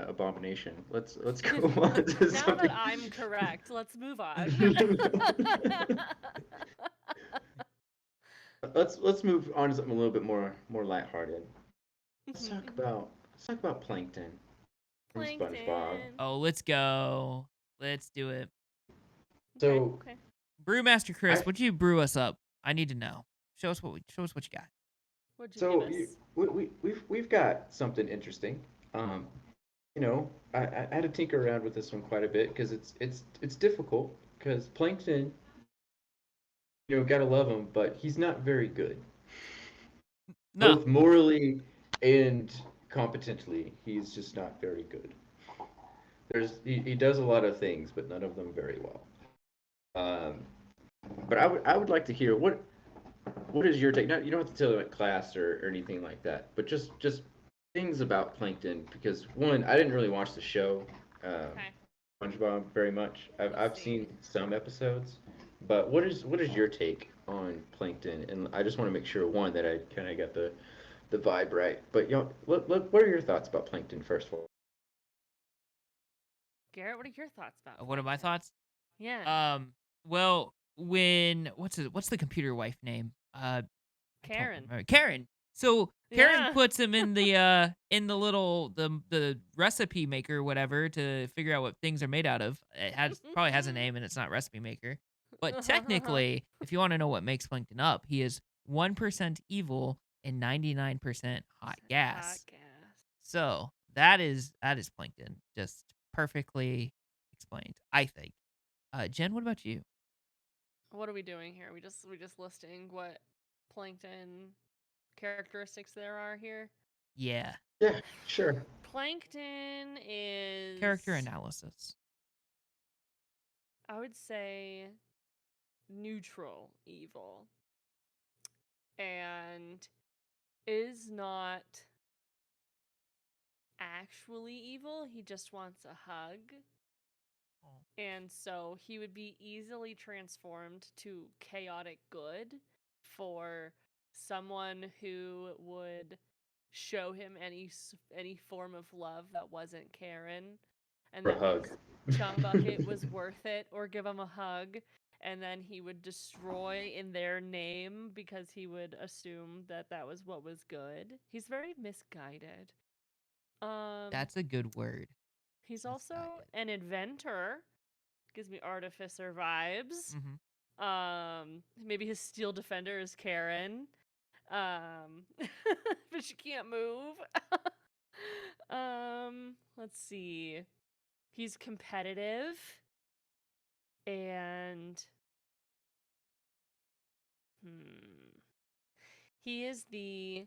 abomination, let's go on to Now something. that I'm correct, let's move on. Let's move on to something a little bit more lighthearted. Let's talk about Plankton from SpongeBob. Oh, let's go. Let's do it. So Okay. Brewmaster Chris, I- what'd you brew us up? I need to know. Show us what you got. What'd you So give us? we've got something interesting. You know, I had to tinker around with this one quite a bit because it's difficult because Plankton gotta love him, but he's not very good. No. Both morally and competently, he's just not very good. He does a lot of things, but none of them very well. Um, but I would like to hear what is your take? Not, you don't have to tell about class or anything like that, but just things about Plankton because one, I didn't really watch the show, Okay. SpongeBob very much. I've See. seen some episodes, but what is your take on Plankton? And I just want to make sure one that I kind of got the vibe right. But what are your thoughts about Plankton first of all? Garrett, what are your thoughts about What are my Plankton? thoughts? Yeah. Well, when what's the computer wife name? I don't Karen. remember. Karen. So Karen Yeah. puts him in the little the recipe maker or whatever to figure out what things are made out of. It probably has a name and it's not recipe maker. But technically, if you want to know what makes Plankton up, he is 1% evil and 99% hot gas. Hot gas. So that is Plankton. Just perfectly explained, I think. Jen, what about you? What are we doing here? We just listing what Plankton characteristics there are here. Yeah. Yeah, sure. Plankton is Character analysis. I would say neutral evil and is not actually evil. He just wants a hug. And so he would be easily transformed to chaotic good for someone who would show him any form of love that wasn't Karen, and For a that hug. his chum bucket was worth it, or give him a hug, and then he would destroy in their name because he would assume that that was what was good. He's very misguided. That's a good word. He's also Misguided. an inventor. Gives me artificer vibes. Mm-hmm. Maybe his steel defender is Karen. But she can't move. Let's see. He's competitive and he is the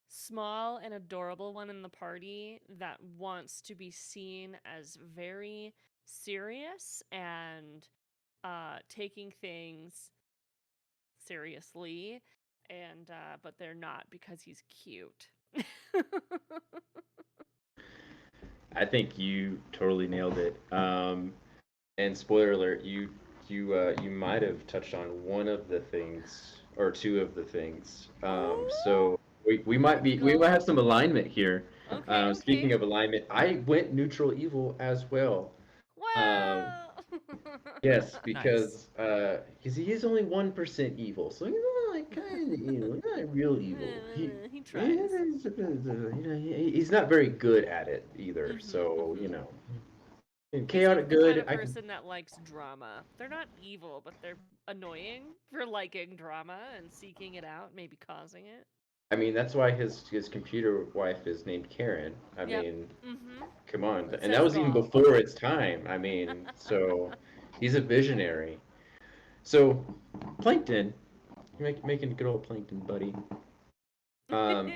small and adorable one in the party that wants to be seen as very serious and taking things seriously, and but they're not because he's cute. I think you totally nailed it. And spoiler alert, you might have touched on one of the things or two of the things. So we might have some alignment here. Okay, Speaking okay. of alignment, I went neutral evil as well. Um, Wow. yes, Nice. because he is only 1% evil, so he's not like kind of evil, he's not real evil. He tries. He's not very good at it either. So and He's chaotic the kind good. of person that likes drama. They're not evil, but they're annoying for liking drama and seeking it out, maybe causing it. I mean, that's why his computer wife is named Karen. I Yep. mean, Mm-hmm. come on, That and that says was it even all. before its time. I mean, so he's a visionary. So Plankton, making a good old Plankton buddy. Down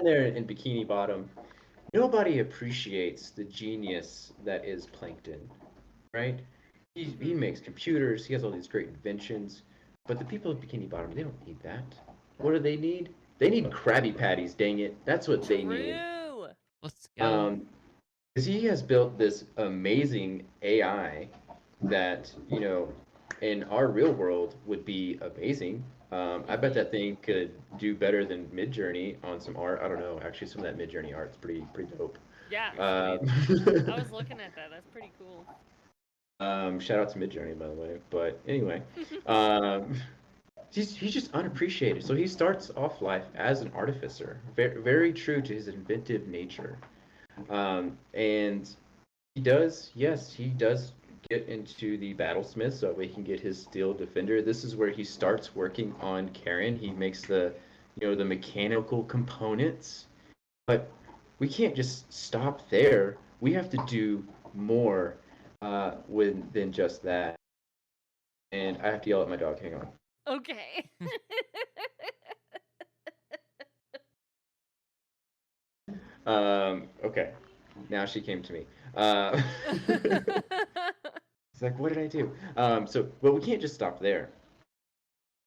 there in Bikini Bottom, nobody appreciates the genius that is Plankton, right? He Mm-hmm. makes computers. He has all these great inventions, but the people of Bikini Bottom, they don't need that. What do they need? They need Krabby Patties. Dang it, that's what they need. True. Let's go. Um, because he has built this amazing AI that in our real world would be amazing. I bet Mm-hmm. that thing could do better than Midjourney on some art. I don't know. Actually, some of that Midjourney art's pretty dope. Yeah, Um, sweet. I was looking at that. That's pretty cool. shout out to Midjourney, by the way. But anyway, um, he's just unappreciated. So he starts off life as an artificer, very true to his inventive nature. And yes, he does get into the battlesmith so that way he can get his steel defender. This is where he starts working on Karen. He makes the mechanical components, but we can't just stop there. We have to do more than just that. And I have to yell at my dog. Hang on. Okay. Okay. Now she came to me. It's like, what did I do? But we can't just stop there.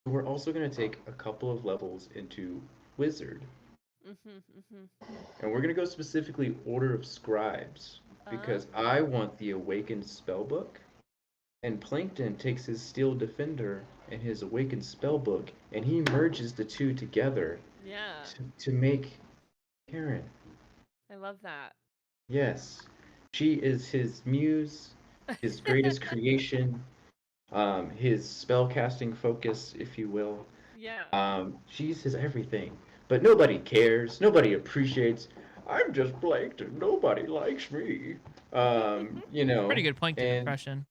We're also going to take a couple of levels into Wizard. And we're going to go specifically Order of Scribes. Because I want the Awakened Spellbook. And Plankton takes his Steel Defender and his Awakened Spellbook, and he merges the two together Yeah. to make Karen. I love that. Yes. She is his muse, his greatest creation, his spellcasting focus, if you will. Yeah. She's his everything. But nobody cares. Nobody appreciates. I'm just Plankton. Nobody likes me. Pretty good Plankton And impression.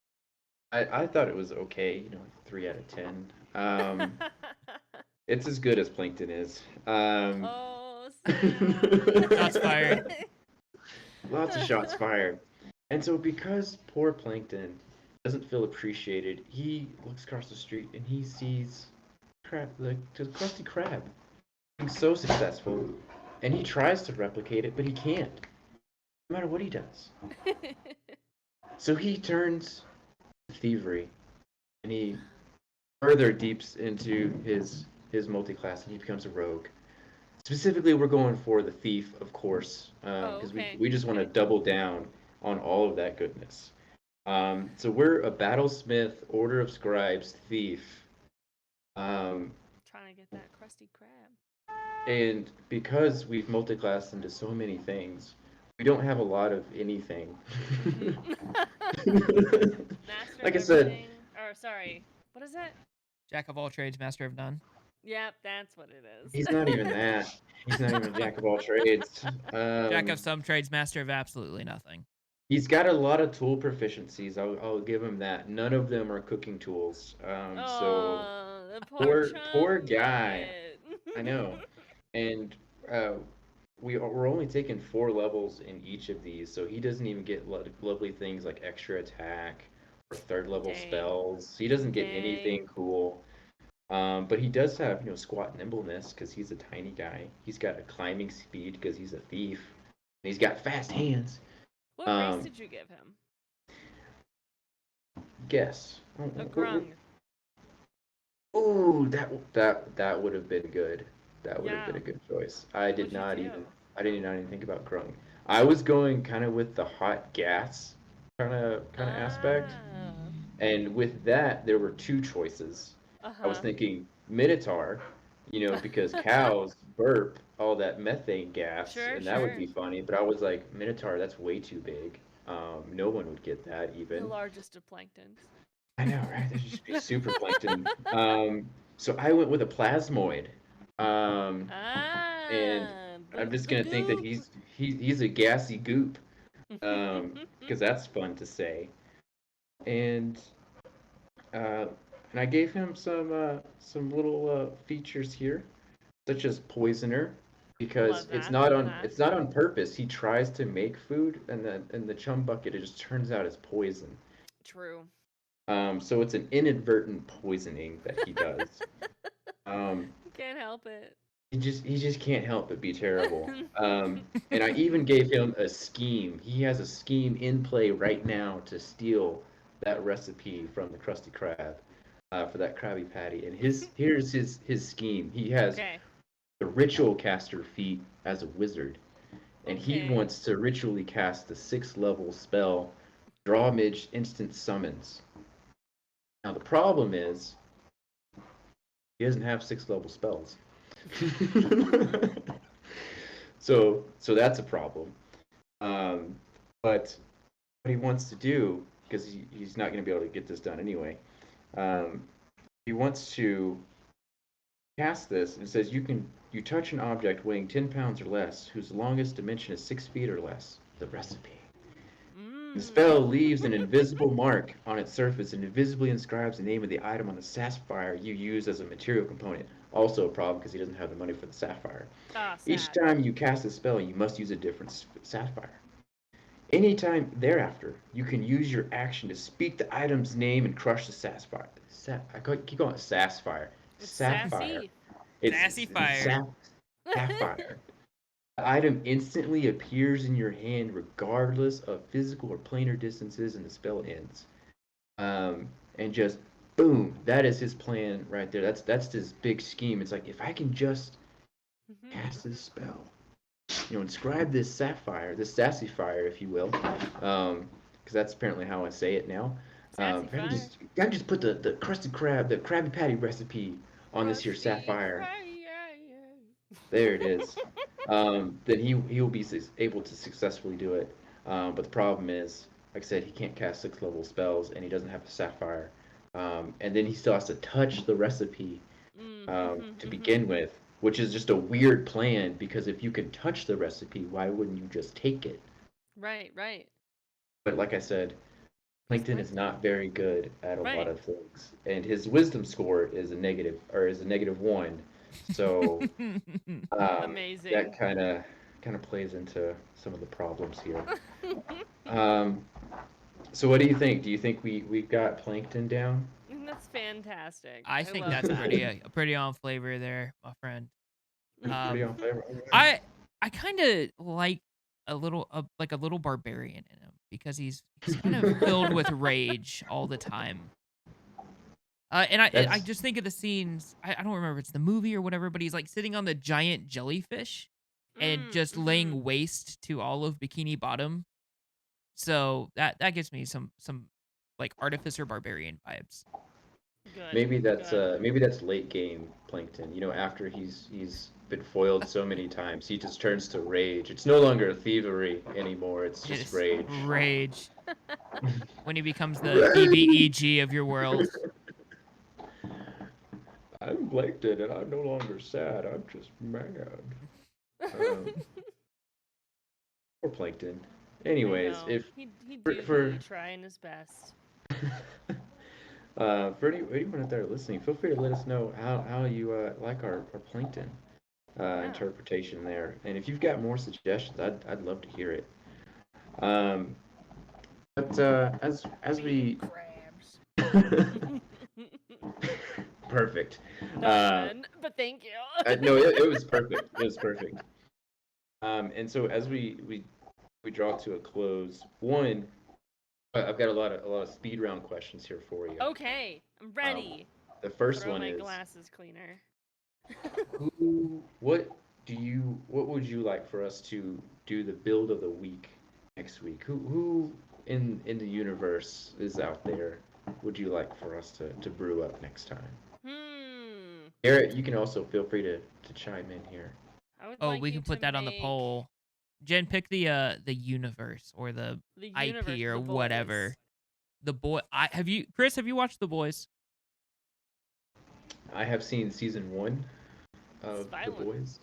I thought it was okay. 3 out of 10. It's as good as Plankton is. Oh, Shots fired. Lots of shots fired. And so because poor Plankton doesn't feel appreciated, he looks across the street and he sees the Krusty Krab being so successful, and he tries to replicate it, but he can't, no matter what he does. So he turns to thievery, and he further deeps into his multi-class, and he becomes a rogue. Specifically, we're going for the thief, of course, because we just want to double down on all of that goodness. So we're a Battlesmith, Order of Scribes, thief. Trying to get that Krusty Krab. And because we've multi-classed into so many things, we don't have a lot of anything. Master Like I of said, everything. Or sorry, what is it? Jack of all trades, master of none. Yep, that's what it is. he's not even that. He's not even a jack of all trades. Jack of some trades, master of absolutely nothing. He's got a lot of tool proficiencies. I'll give him that. None of them are cooking tools. So the poor guy. kid. I know. And we're only taking 4 levels in each of these, so he doesn't even get lovely things like extra attack or 3rd level spells. He doesn't get anything cool. But he does have, squat nimbleness because he's a tiny guy. He's got a climbing speed because he's a thief. And he's got fast hands. What race did you give him? Guess. A grung. Ooh, that would have been good. That would have been a good choice. I didn't even think about grung. I was going kind of with the hot gas kind of aspect. And with that, there were 2 choices. I was thinking Minotaur, because cows burp all that methane gas, and that would be funny. But I was like, Minotaur, that's way too big. No one would get that even. The largest of planktons. I know, right? That should just be super plankton. So I went with a plasmoid. And I'm just gonna think that he's a gassy goop, because that's fun to say. And I gave him some little features here, such as poisoner, because it's not on purpose. He tries to make food, and then in the chum bucket it just turns out as poison. True. So it's an inadvertent poisoning that he does. Can't help it. He just can't help but be terrible. And I even gave him a scheme. He has a scheme in play right now to steal that recipe from the Krusty Krab, for that Krabby Patty. And here's his scheme. He has the ritual caster feat as a wizard, and he wants to ritually cast the 6th level spell, Draw Mage Instant Summons. Now the problem is he doesn't have 6th level spells. So that's a problem. But what he wants to do, because he's not going to be able to get this done anyway, he wants to cast this, and it says you touch an object weighing 10 pounds or less, whose longest dimension is 6 feet or less. The recipe. The spell leaves an invisible mark on its surface and invisibly inscribes the name of the item on the sapphire you use as a material component. Also a problem because he doesn't have the money for the sapphire. Each time you cast a spell, you must use a different sapphire. Anytime thereafter, you can use your action to speak the item's name and crush the sapphire. Keep going. Sapphire. It's Sapphire. sassy. Sassy fire. Sapphire. The item instantly appears in your hand regardless of physical or planar distances, and the spell ends. And just boom, that is his plan right there. That's his big scheme. It's like if I can just cast this spell, inscribe this sapphire, this sassy fire, if you will, because that's apparently how I say it now. Sassy If I fire. can just put the crusted crab, the Krabby Patty recipe on this here sapphire. There it is. Then he will be able to successfully do it. But the problem is, like I said, he can't cast 6th-level spells, and he doesn't have a sapphire. And then he still has to touch the recipe to begin with, which is just a weird plan because if you can touch the recipe, why wouldn't you just take it? Right, right. But like I said, Plankton is Plankton. not very good at a lot Right. of things, and his wisdom score is a -1. So Amazing. that kind of plays into some of the problems here. Um, so what do you think? Do you think we've got Plankton down? That's fantastic. I think love that's that. pretty on flavor there, my friend. Pretty on flavor. I kind of like a little barbarian in him because he's kind of filled with rage all the time. And I That's just think of the scenes. I don't remember if it's the movie or whatever, but he's like sitting on the giant jellyfish and just laying waste to all of Bikini Bottom. So that gives me some like artificer barbarian vibes. Good. maybe that's late game Plankton. After he's been foiled so many times, he just turns to rage. It's no longer thievery anymore. It's just It's rage. rage when he becomes the BBEG of your world. I'm Plankton, and I'm no longer sad. I'm just mad. Poor Plankton. Anyways, if he'd for, do for be trying his best. for anyone out there listening, feel free to let us know how you like our Plankton Yeah. interpretation there, and if you've got more suggestions, I'd love to hear it. Um, but as we Crabs. perfect. None, but thank you. No, it was perfect. It was perfect. And so as we draw to a close, I've got a lot of speed round questions here for you. Okay, I'm ready. The first Throw one my is glasses cleaner. what would you like for us to do the build of the week next week? Who in the universe is out there would you like for us to brew up next time? Garrett, you can also feel free to chime in here. I would Oh, like we you can put to that on the make poll. Jen, pick the universe or the universe, IP or The whatever. Boys. The boy. Chris, have you watched The Boys? I have seen season 1 It's of The violent. Boys.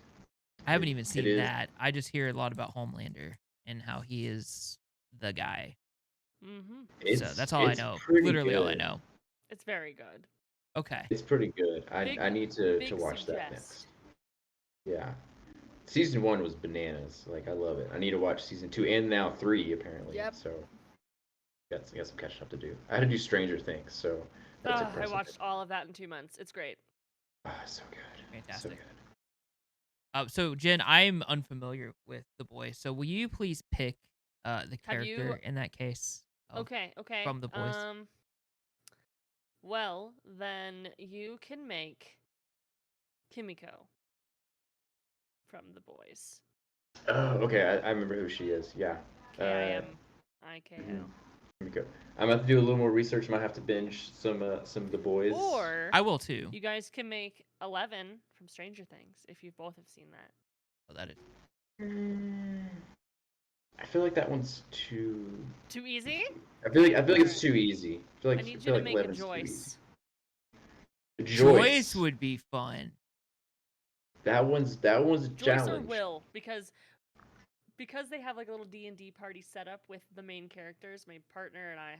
I haven't even It seen is. that. I just hear a lot about Homelander and how he is the guy. So that's all I It's know. pretty Literally all I good. know. It's very good. Okay. It's pretty good. I need to big watch that suggest. next. Yeah. Season 1 was bananas. Like I love it. I need to watch season 2 and now 3 apparently. Yep. So got some catching up to do. I had to do Stranger Things, so that's I impressive. watched all of that in 2 months. It's great. So good. Fantastic. So good. So Jen, I'm unfamiliar with The Boys. So will you please pick the Have you- character in that case? Okay. From The Boys. Well, then you can make Kimiko from The Boys. Oh, okay. I remember who she is. Yeah. Kimiko. Kimiko. I'm gonna have to do a little more research. Might have to binge some of The Boys. Or I will too. you guys can make 11 from Stranger Things if you both have seen that. Oh, that is. I feel like that one's too easy. I feel like it's too easy. I need you to make a Joyce. Joyce would be fun. That one's a Joyce challenge. or Will, because they have like a little D&D party set up with the main characters. My partner and I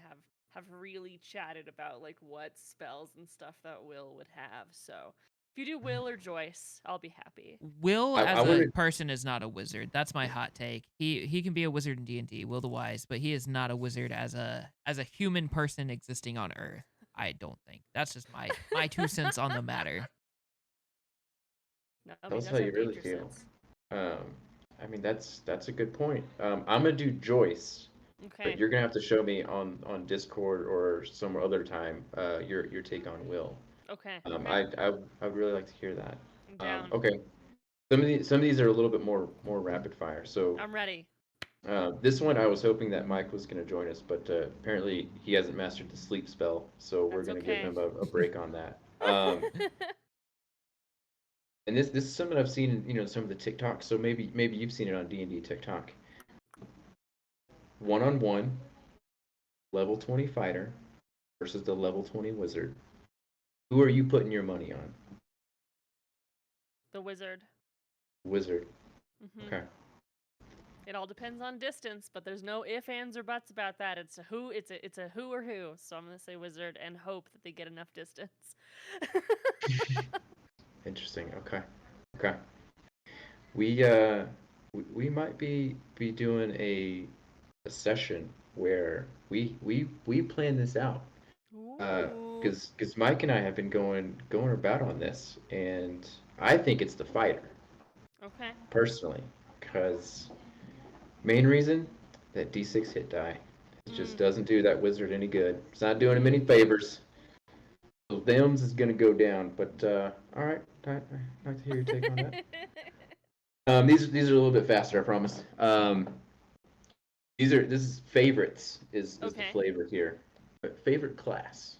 have really chatted about like what spells and stuff that Will would have. So If you do Will or Joyce, I'll be happy. Will I as a wouldn't- person is not a wizard. That's my hot take. He can be a wizard in D&D, Will the Wise, but he is not a wizard as a human person existing on Earth. I don't think. That's just my 2 cents on the matter. No, Tell us how you really feel. I mean, that's a good point. I'm gonna do Joyce, Okay. but you're gonna have to show me on Discord or some other time your take on Will. Okay. I would really like to hear that. I'm down. Okay. Some of these are a little bit more rapid fire. So I'm ready. this one I was hoping that Mike was gonna join us, but apparently he hasn't mastered the sleep spell, so we're That's gonna okay. give him a break on that. And this is something I've seen in some of the TikToks. So maybe you've seen it on D&D TikTok. 1-on-1 level 20 fighter versus the level 20 wizard. Who are you putting your money on? The wizard. Wizard. Mhm. Okay. It all depends on distance, but there's no ifs, ands, or buts about that. It's a who. It's a who or who. So I'm gonna say wizard and hope that they get enough distance. Interesting. Okay. We might be doing a session where we plan this out. Ooh. Because Mike and I have been going about on this, and I think it's the fighter Okay. personally. Because main reason, that D6 hit die. It just doesn't do that wizard any good. It's not doing him any favors. So Thems is gonna go down, but all right. I'd like to hear your take on that. These are a little bit faster, I promise. This is favorites is the Okay. flavor here. But favorite class,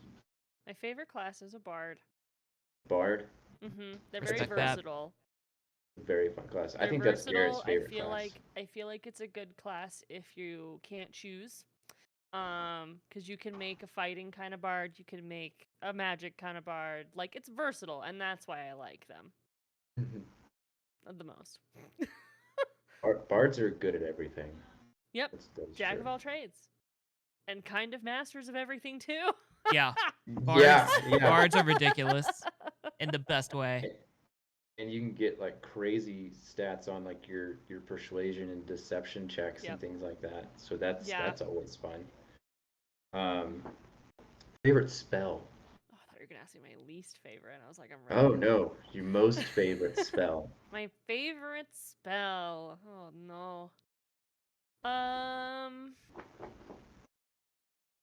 My favorite class is a bard. bard, They're very Respect that. versatile. very fun class. I They're think that's versatile. Garrett's favorite class. I feel like it's a good class if you can't choose. Because you can make a fighting kind of bard, you can make a magic kind of bard. Like it's versatile, and that's why I like them the most. Bards are good at everything. Yep. That's Jack true. of all trades, and kind of masters of everything too. Yeah. Yeah. Bards are ridiculous in the best way. And you can get like crazy stats on like your persuasion and deception checks and Yep. things like that. So that's always fun. Favorite spell? Oh, I thought you were gonna ask me my least favorite. I was like, I'm ready. Oh no, your most favorite spell. My favorite spell. Oh no.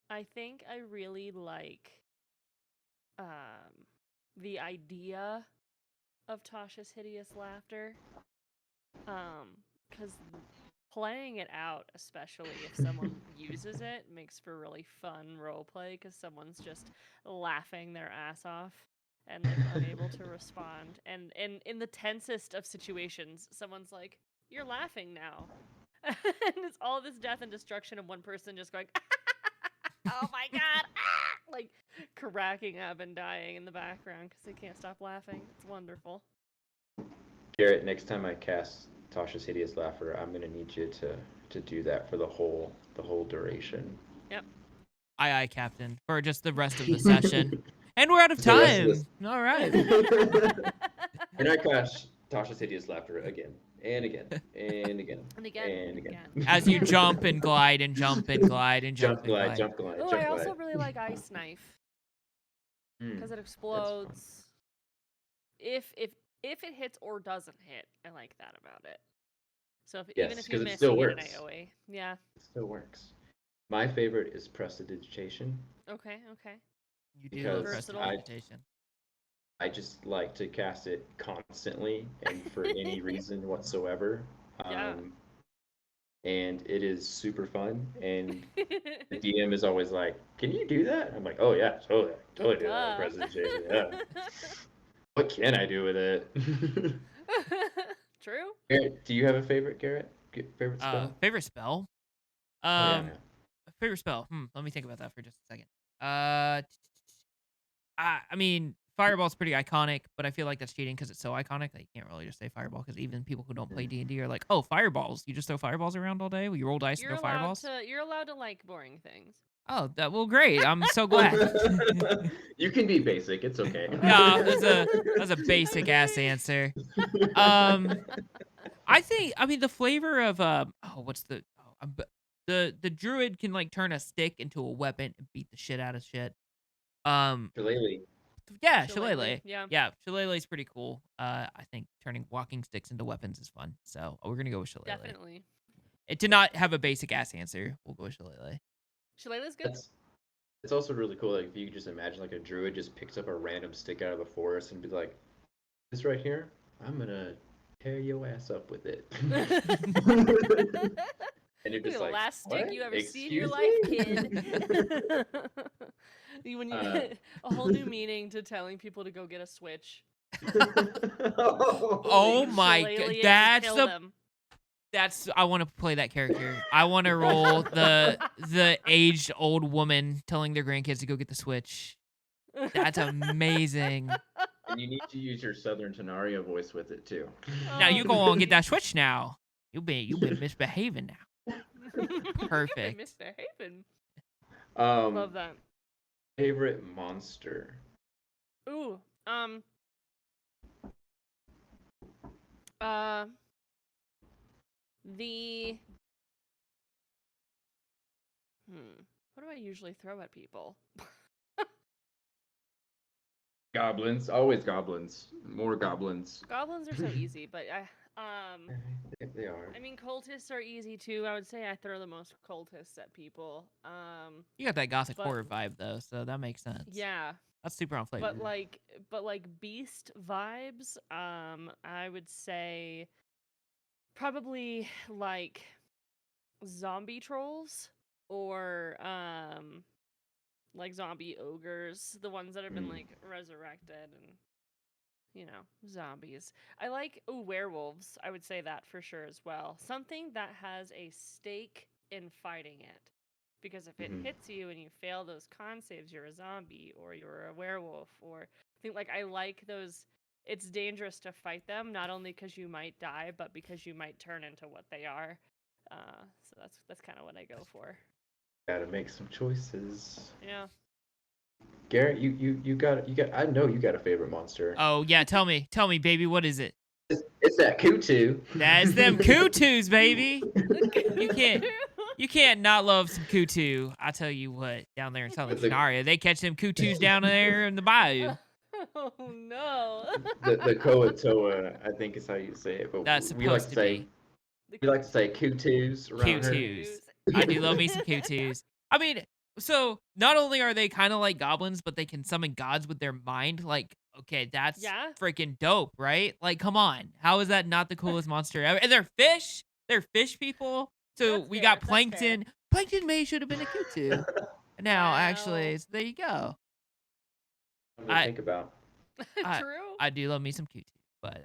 I think I really like the idea of Tasha's hideous laughter. Cuz playing it out, especially if someone uses it, makes for really fun roleplay cuz someone's just laughing their ass off and like unable to respond. And in the tensest of situations, someone's like, "You're laughing now." And it's all this death and destruction and one person just going, "Oh my god." Like cracking up and dying in the background because they can't stop laughing. It's wonderful. Garrett, next time I cast Tasha's Hideous Laughter, I'm gonna need you to do that for the whole duration. Yep. Aye, Captain. For just the rest of the session. And we're out of The rest of time. this- All right. And I cast Tasha's Hideous Laughter again and again and again And again. and again. As you jump and glide and jump and glide and jump jump and glide, glide. jump glide, Oh, jump I glide. also really like Ice Knife because it explodes. If it hits or doesn't hit, I like that about it. So even Yes, if you 'cause it miss, still you get an works. AOE. Yeah. It still works. My favorite is Prestidigitation. Okay. You do Because Versatile. prestidigitation. I just like to cast it constantly and for any reason whatsoever. Yeah. And it is super fun. And the DM is always like, "Can you do that?" I'm like, "Oh yeah, totally do that. Duh. Prestidigitation, yeah." What can I do with it? True. Garrett, do you have a favorite, Garrett? Favorite spell? Favorite spell? Oh, yeah, no. Favorite spell. Let me think about that for just a second. I mean, Fireball's pretty iconic, but I feel like that's cheating because it's so iconic that you can't really just say Fireball because even people who don't play D&D are like, oh, fireballs. You just throw fireballs around all day? Well, you roll dice and throw fireballs? You're allowed to like boring things. Oh, well, great. I'm so glad. You can be basic. It's okay. No, that's a basic ass answer. I mean, the flavor of what's the druid can like turn a stick into a weapon and beat the shit out of shit. Shillelagh. Yeah, Shillelagh, Shillelagh. yeah. Yeah, Shillelagh's pretty cool. I think turning walking sticks into weapons is fun. So we're gonna go with Shillelagh. Definitely. It did not have a basic ass answer. We'll go with Shillelagh. Shillelagh's good. It's also really cool. Like if you could just imagine like a druid just picks up a random stick out of the forest and be like, "This right here, I'm gonna tear your ass up with it." And you're Look just at the like, last stick "What? you ever see in your Excuse life, me?" kid. When you Uh, a whole new meaning to telling people to go get a Switch. Oh my god, Shillelagh and kill them. I want to play that character. I want to roll the aged old woman telling their grandkids to go get the Switch. That's amazing. And you need to use your Southern Tenaria voice with it too. Now you go on and get that geez. Switch now. You've been misbehaving now. Perfect. Misbehaving. Um, Love that. favorite monster. Ooh. Uh. The. What do I usually throw at people? Goblins, always goblins. More goblins. Goblins are so easy, but They are. I mean, cultists are easy too. I would say I throw the most cultists at people. You got that gothic But- horror vibe though, so that makes sense. Yeah, That's super on flavor. but like beast vibes. I would say probably like zombie trolls or like zombie ogres, the ones that have been like resurrected and zombies. I like werewolves. I would say that for sure as well. Something that has a stake in fighting it. Because if it hits you and you fail those con saves, you're a zombie or you're a werewolf. Or I think like I like those. It's dangerous to fight them, not only because you might die, but because you might turn into what they are. So that's kind of what I go for. Gotta make some choices. Yeah. Garrett, you got I know you got a favorite monster. Oh yeah, tell me, baby, what is it? It's that Kutu. That's them Kutus, baby. You can't not love some Kutu. I tell you what, down there in Southern Tenaria, they catch them Kutus down there in the bayou. Oh no. The Koatoa, I think is how you say it, but That's we like supposed to to say be. we like to say Kutus around her. Kutus. I do love me some Kutus. I mean, so not only are they kind of like goblins, but they can summon gods with their mind. Like, okay, that's freaking dope, right? Like, come on. How is that not the coolest monster ever? And they're fish. They're fish people. So That's we fair, got that's Plankton. fair. Plankton may should have been a Kutu. Now, actually, so there you go. Something to think about. True. I do love me some Kutu, but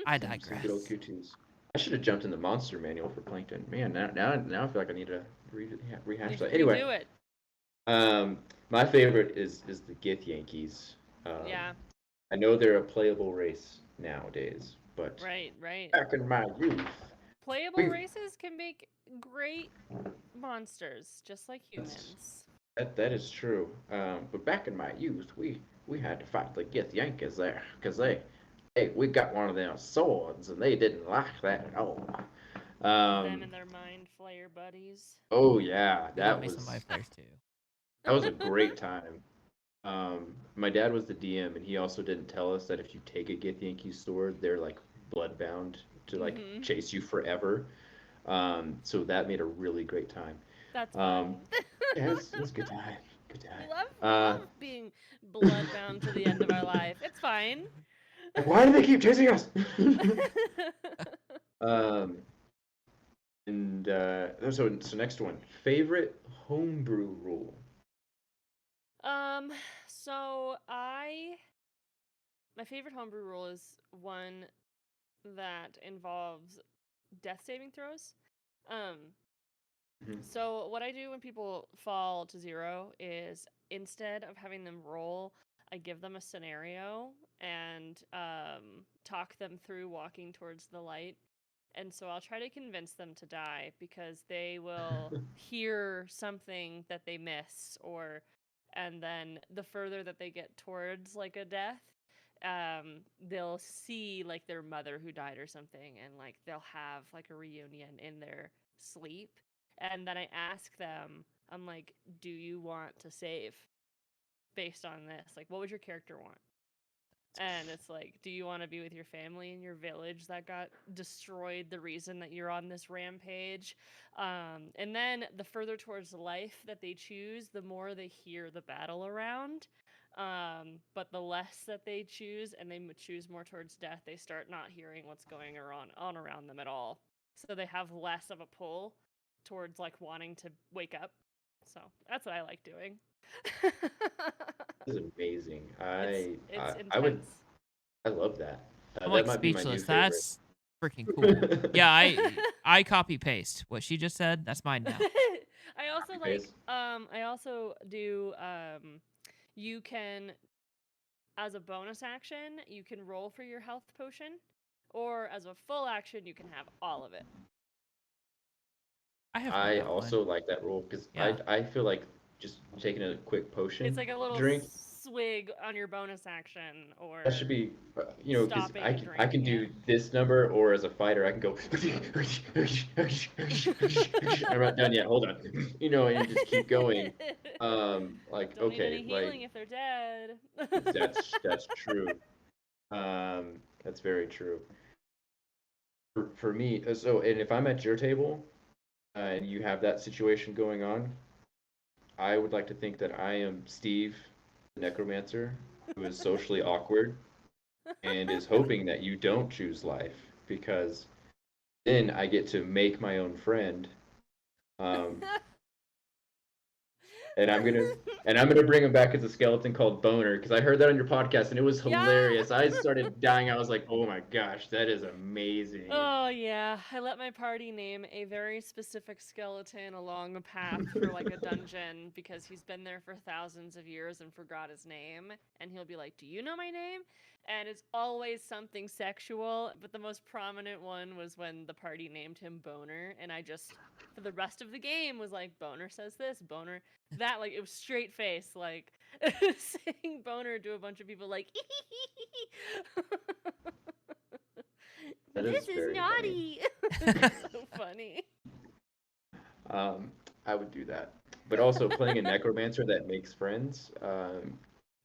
I Some digress. good old Kutus. I should have jumped in the monster manual for Plankton. Man, now I feel like I need to rehash that. Anyway, do it. My favorite is the Gith Yankees. Yeah. I know they're a playable race nowadays, but Right. back in my youth, Playable races can make great monsters, just like humans. that is true. But back in my youth, we had to fight the Gith Yankees there because we got one of them swords and they didn't like that at all. Them and their mind flayer buddies. Oh yeah, I love me some mind flayers too. that was a great time. My dad was the DM, and he also didn't tell us that if you take a Gith Yankee sword, they're like bloodbound to like chase you forever. So that made a really great time. That's fun. Yeah, it was a good time. Good time. We love being bloodbound to the end of our life. It's fine. Why do they keep chasing us? So next one, favorite homebrew rule. So my favorite homebrew rule is one that involves death saving throws. So what I do when people fall to 0 is instead of having them roll, I give them a scenario and talk them through walking towards the light And so I'll try to convince them to die because they will hear something that they miss, and then the further that they get towards like a death, they'll see like their mother who died or something, and like they'll have like a reunion in their sleep. And then I ask them, I'm like, do you want to save based on this? Like, what would your character want? And it's like, do you want to be with your family in your village that got destroyed, the reason that you're on this rampage? And then the further towards life that they choose, the more they hear the battle around. But the less that they choose, and they choose more towards death, they start not hearing what's going on around them at all. So they have less of a pull towards like wanting to wake up. So that's what I like doing. This is amazing. It's I intense. love that. I'm That like might be my new speechless. That's freaking cool. favorite. Yeah, I copy paste what she just said. That's mine now. I also Copy like paste. I also do you can, as a bonus action, you can roll for your health potion, or as a full action you can have all of it. I have I that also one. like that rule because Yeah. I feel like just taking a quick potion It's like a little drink. swig on your bonus action, or That should be, because stopping I and can drinking do it. this number, or as a fighter, I can go. I'm not done yet. Hold on, and just keep going. Like Don't need okay, any healing if they're dead. that's true. That's very true. For me, and if I'm at your table, and you have that situation going on, I would like to think that I am Steve, the necromancer, who is socially awkward and is hoping that you don't choose life, because then I get to make my own friend. Um, and I'm gonna bring him back as a skeleton called Boner, because I heard that on your podcast and it was Yeah. hilarious. I started dying. I was like, oh my gosh, that is amazing. Oh yeah, I let my party name a very specific skeleton along a path for like a dungeon because he's been there for thousands of years and forgot his name, and he'll be like, "Do you know my name?" And it's always something sexual, but the most prominent one was when the party named him Boner, and I just for the rest of the game was like, Boner says this, Boner that, like it was straight face, like saying Boner to a bunch of people like That this is is very funny. naughty. So funny. I would do that, but also playing a necromancer that makes friends.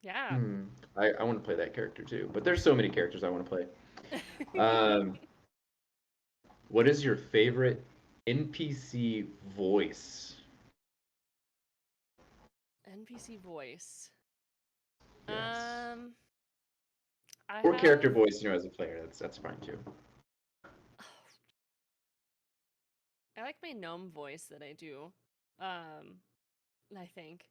Yeah. I want to play that character too, but there's so many characters I want to play. Um, what is your favorite NPC voice? NPC voice. Yes. I Or have character voice, as a player. That's fine too. I like my gnome voice that I do. I think.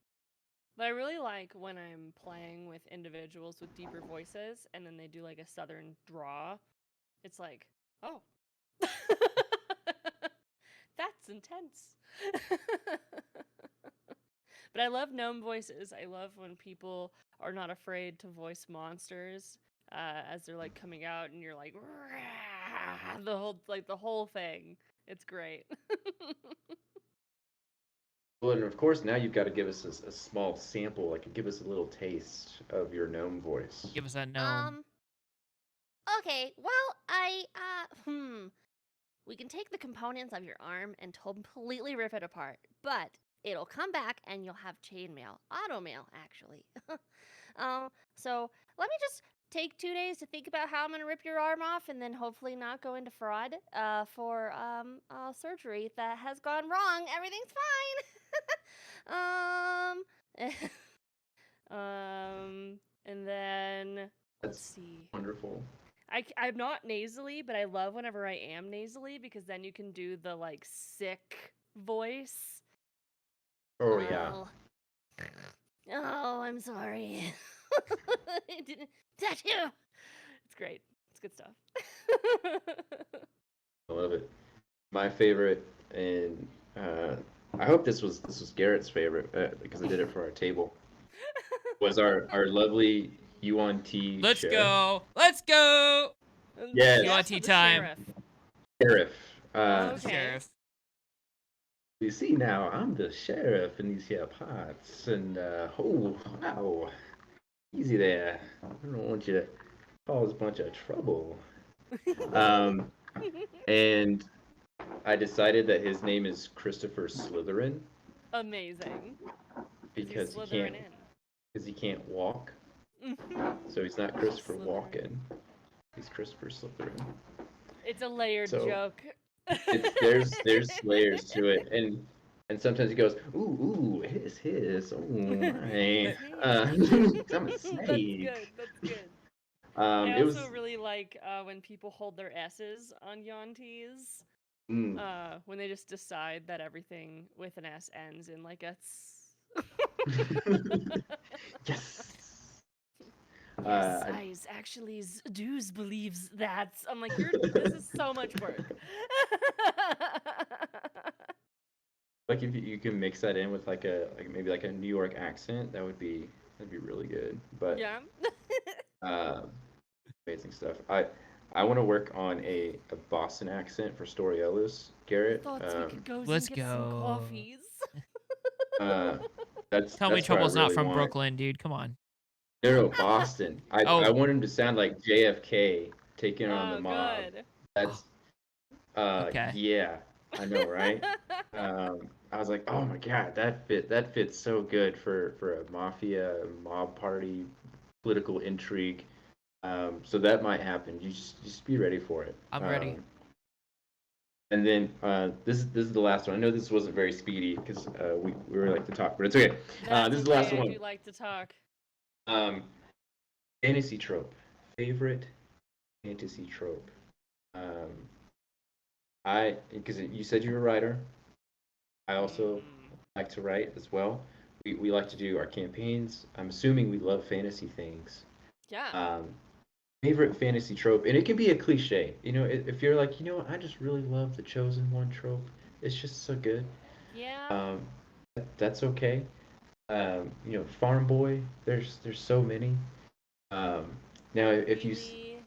But I really like when I'm playing with individuals with deeper voices and then they do like a southern draw. It's like, oh. That's intense. But I love gnome voices. I love when people are not afraid to voice monsters as they're like coming out, and you're like the whole thing. It's great. Well, and of course now you've got to give us a small sample, like give us a little taste of your gnome voice. Give us that gnome. Okay, well, we can take the components of your arm and completely rip it apart, but it'll come back and you'll have chainmail. Automail, actually. So let me just take 2 days to think about how I'm going to rip your arm off and then hopefully not go into fraud for surgery that has gone wrong. Everything's fine. And then let's see. Wonderful. I'm not nasally, but I love whenever I am nasally because then you can do the like sick voice. Oh yeah. Oh, I'm sorry. I didn't touch you. It's great. It's good stuff. I love it. My favorite, and I hope this was Garrett's favorite because I did it for our table. Was our lovely UNT Let's sheriff. go. Let's go. Yes. UNT for the time. sheriff. Sheriff. Okay. Sheriff. You see now, I'm the sheriff in these here parts, and oh wow, easy there. I don't want you to cause a bunch of trouble. Um, and I decided that his name is Christopher Slytherin Amazing. because he Slithering can't walk. in. So he's not Christopher Slytherin. Walken. He's Christopher Slytherin. It's a layered So, joke. there's layers to it, and sometimes he goes, ooh, hiss, oh my, I'm a snake. That's good. It I was also really like when people hold their S's on Yonties. mm, When they just decide that everything with an S ends in like a yes. Yes, I actually do's believes that. I'm like, this is so much work. Like if you can mix that in with maybe like a New York accent, that'd be really good. But Yeah. amazing stuff. I want to work on a Boston accent for Storiella's, Garrett. Thought we could go Let's and get some go. coffees. That's Tell me what I Trouble's not really from want. Brooklyn, dude. Come on. No, Boston. I Oh. want him to sound like JFK taking on the mob. Good. That's Okay. yeah, I know, right? I was like, oh my god, that fits so good for a mafia mob party political intrigue. So that might happen. You just be ready for it. I'm ready. And then this is the last one. I know this wasn't very speedy because we really like to talk, but it's okay. That's This is the last okay, one. I do like to talk. Fantasy trope. Favorite fantasy trope. Because you said you're a writer. I also like to write as well. We like to do our campaigns. I'm assuming we love fantasy things. Yeah. Favorite fantasy trope, and it can be a cliche. You know, if you're like, I just really love the chosen one trope. It's just so good. Yeah. That's okay. Farm boy. There's so many. Now if you really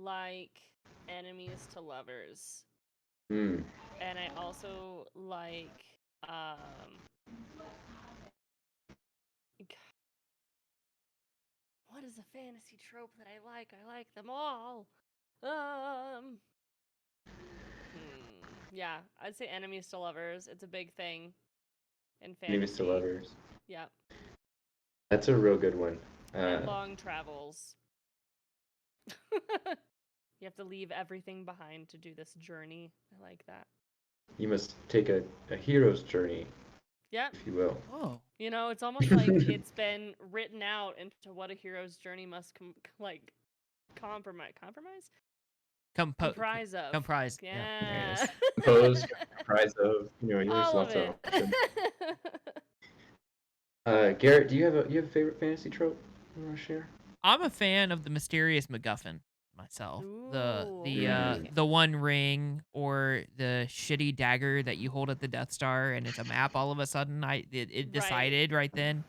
like enemies to lovers. Mm. And I also like what is a fantasy trope that I like? I like them all. Yeah, I'd say enemies to lovers. It's a big thing in fantasy. Enemies to lovers. Yep. That's a real good one. And long travels. You have to leave everything behind to do this journey. I like that. You must take a hero's journey. Yeah. If you will. Oh. It's almost like it's been written out into what a hero's journey must comprise of. Comprise. Yeah. There it is. Compose, comprise of, there's All of lots it. of Garrett, do you have a favorite fantasy trope you want to share? I'm a fan of the mysterious MacGuffin myself. The one ring or the shitty dagger that you hold at the Death Star and it's a map all of a sudden. It decided right then.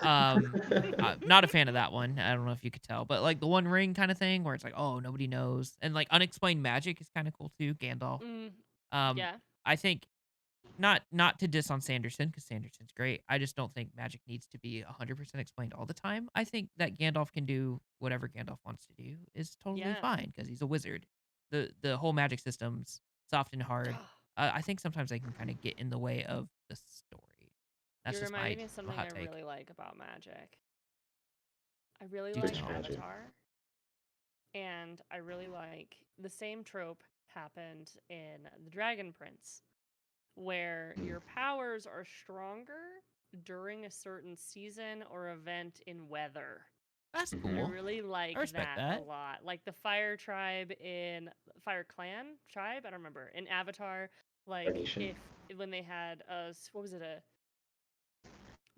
Not a fan of that one. I don't know if you could tell, but like the one ring kind of thing where it's like, oh, nobody knows. And like unexplained magic is kind of cool too, Gandalf. Yeah. I think not to diss on Sanderson because Sanderson's great. I just don't think magic needs to be 100% explained all the time. I think that Gandalf can do whatever Gandalf wants to do is totally fine because he's a wizard. The whole magic system's soft and hard. I think sometimes they can kind of get in the way of the story. That's just my me of something hot I take. really like about magic. I really Do like tell. Avatar. And I really like the same trope happened in The Dragon Prince, where your powers are stronger during a certain season or event in weather. That's I cool. really like I respect that. a lot. Like the Fire Tribe in Fire Clan Tribe, I don't remember. In Avatar, like when they had what was it,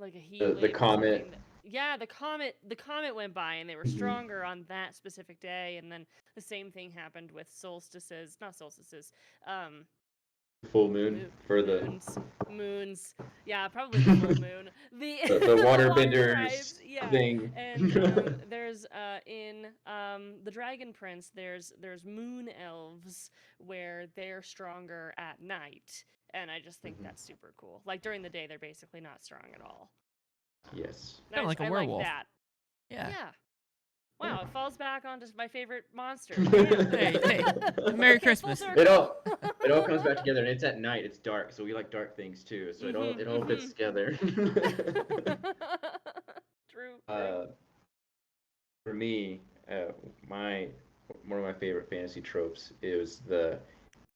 a heat the comet. The comet went by and they were stronger on that specific day, and then the same thing happened with not solstices, full moon for the moons. Yeah, probably the full moon. the waterbenders tribes, yeah. thing. And there's in the Dragon Prince, there's moon elves where they're stronger at night, and I just think that's super cool. Like during the day, they're basically not strong at all. Yes. Kinda like a I werewolf. like that. Yeah. Wow, it falls back onto my favorite monster. Hey, Merry Full Christmas. circle. It all comes back together, and it's at night. It's dark, so we like dark things too. So it all fits together. True. For me, one of my favorite fantasy tropes is it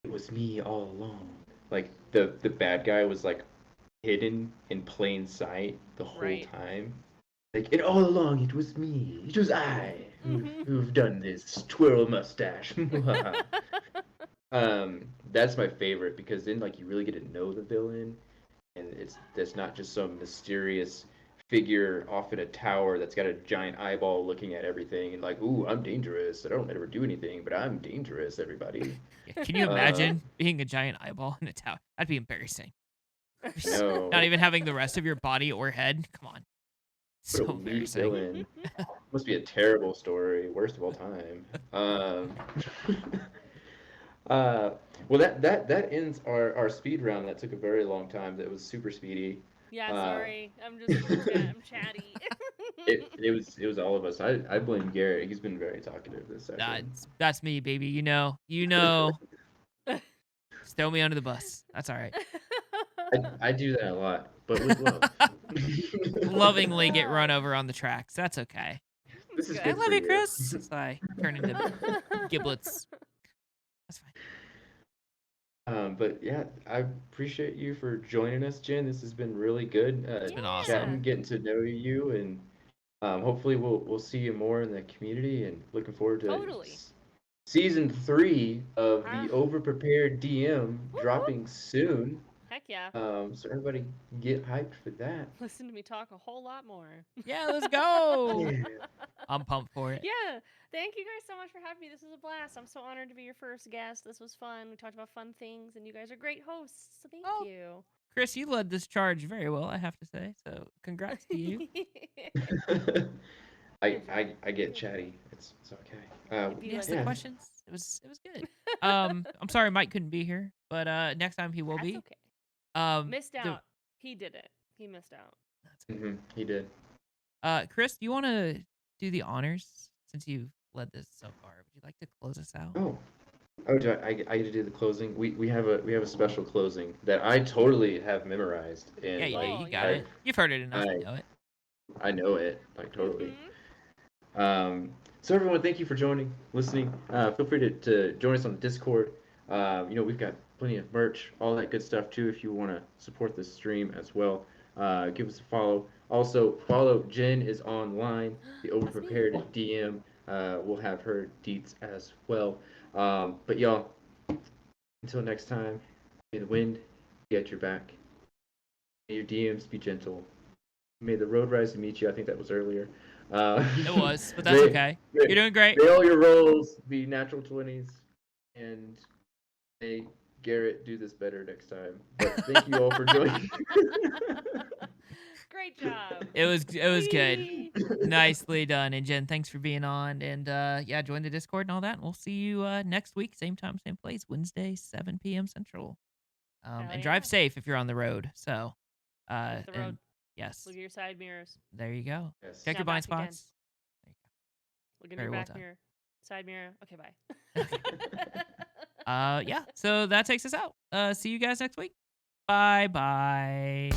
was me all along. Like the bad guy was like hidden in plain sight the whole time. Like, and all along it was me. It was I who've done this. Twirl mustache. That's my favorite because then like you really get to know the villain, and that's not just some mysterious figure off in a tower that's got a giant eyeball looking at everything and like, ooh, I'm dangerous. I don't ever do anything, but I'm dangerous, everybody. Yeah, can you imagine being a giant eyeball in a tower? That'd be embarrassing. No. Not even having the rest of your body or head. Come on. So What a weak embarrassing. villain. Must be a terrible story. Worst of all time. Well, that ends our speed round. That took a very long time. That was super speedy. Yeah, sorry. I'm chatty. It was all of us. I blame Garrett. He's been very talkative this session. That's me, baby. You know. Just throw me under the bus. That's all right. I do that a lot, but with love. Lovingly get run over on the tracks. That's okay. This is I good love for you, Chris. So I turn into giblets. That's fine. But yeah, I appreciate you for joining us, Jen. This has been really good. It's been awesome. Chatting, getting to know you, and hopefully we'll see you more in the community. And looking forward to season 3 of the Overprepared DM dropping soon. Heck yeah. So everybody get hyped for that. Listen to me talk a whole lot more. Yeah, let's go. Yeah. I'm pumped for it. Yeah. Thank you guys so much for having me. This was a blast. I'm so honored to be your first guest. This was fun. We talked about fun things, and you guys are great hosts. So thank you. Chris, you led this charge very well, I have to say. So congrats to you. I get chatty. It's okay. You asked the questions. It was good. I'm sorry Mike couldn't be here, but next time he will be. Okay. Missed out. He did it. He missed out. He did. Chris, do you want to do the honors since you've led this so far? Would you like to close us out? Do I get to do the closing? We have a special closing that I totally have memorized. And yeah, you got it. You've heard it enough to know it. I know it, like totally. So everyone, thank you for listening. Feel free to join us on the Discord. We've got plenty of merch, all that good stuff too. If you want to support this stream as well, give us a follow. Also, follow JenIsOnline, the Overprepared DM. We'll have her deets as well. But y'all, until next time, may the wind be at your back. May your DMs be gentle. May the road rise to meet you. I think that was earlier. It was, but that's okay. You're doing great. May all your rolls be natural 20s, and may Garrett do this better next time. But thank you all for joining. Great job. It was good. Nicely done. And Jen, thanks for being on. And join the Discord and all that. And we'll see you next week, same time, same place, Wednesday, 7 p.m. Central. And drive safe if you're on the road. So, yes. Look at your side mirrors. There you go. Yes. Check your blind spots. Look at your back mirror. Side mirror. Okay, bye. So that takes us out. See you guys next week. Bye.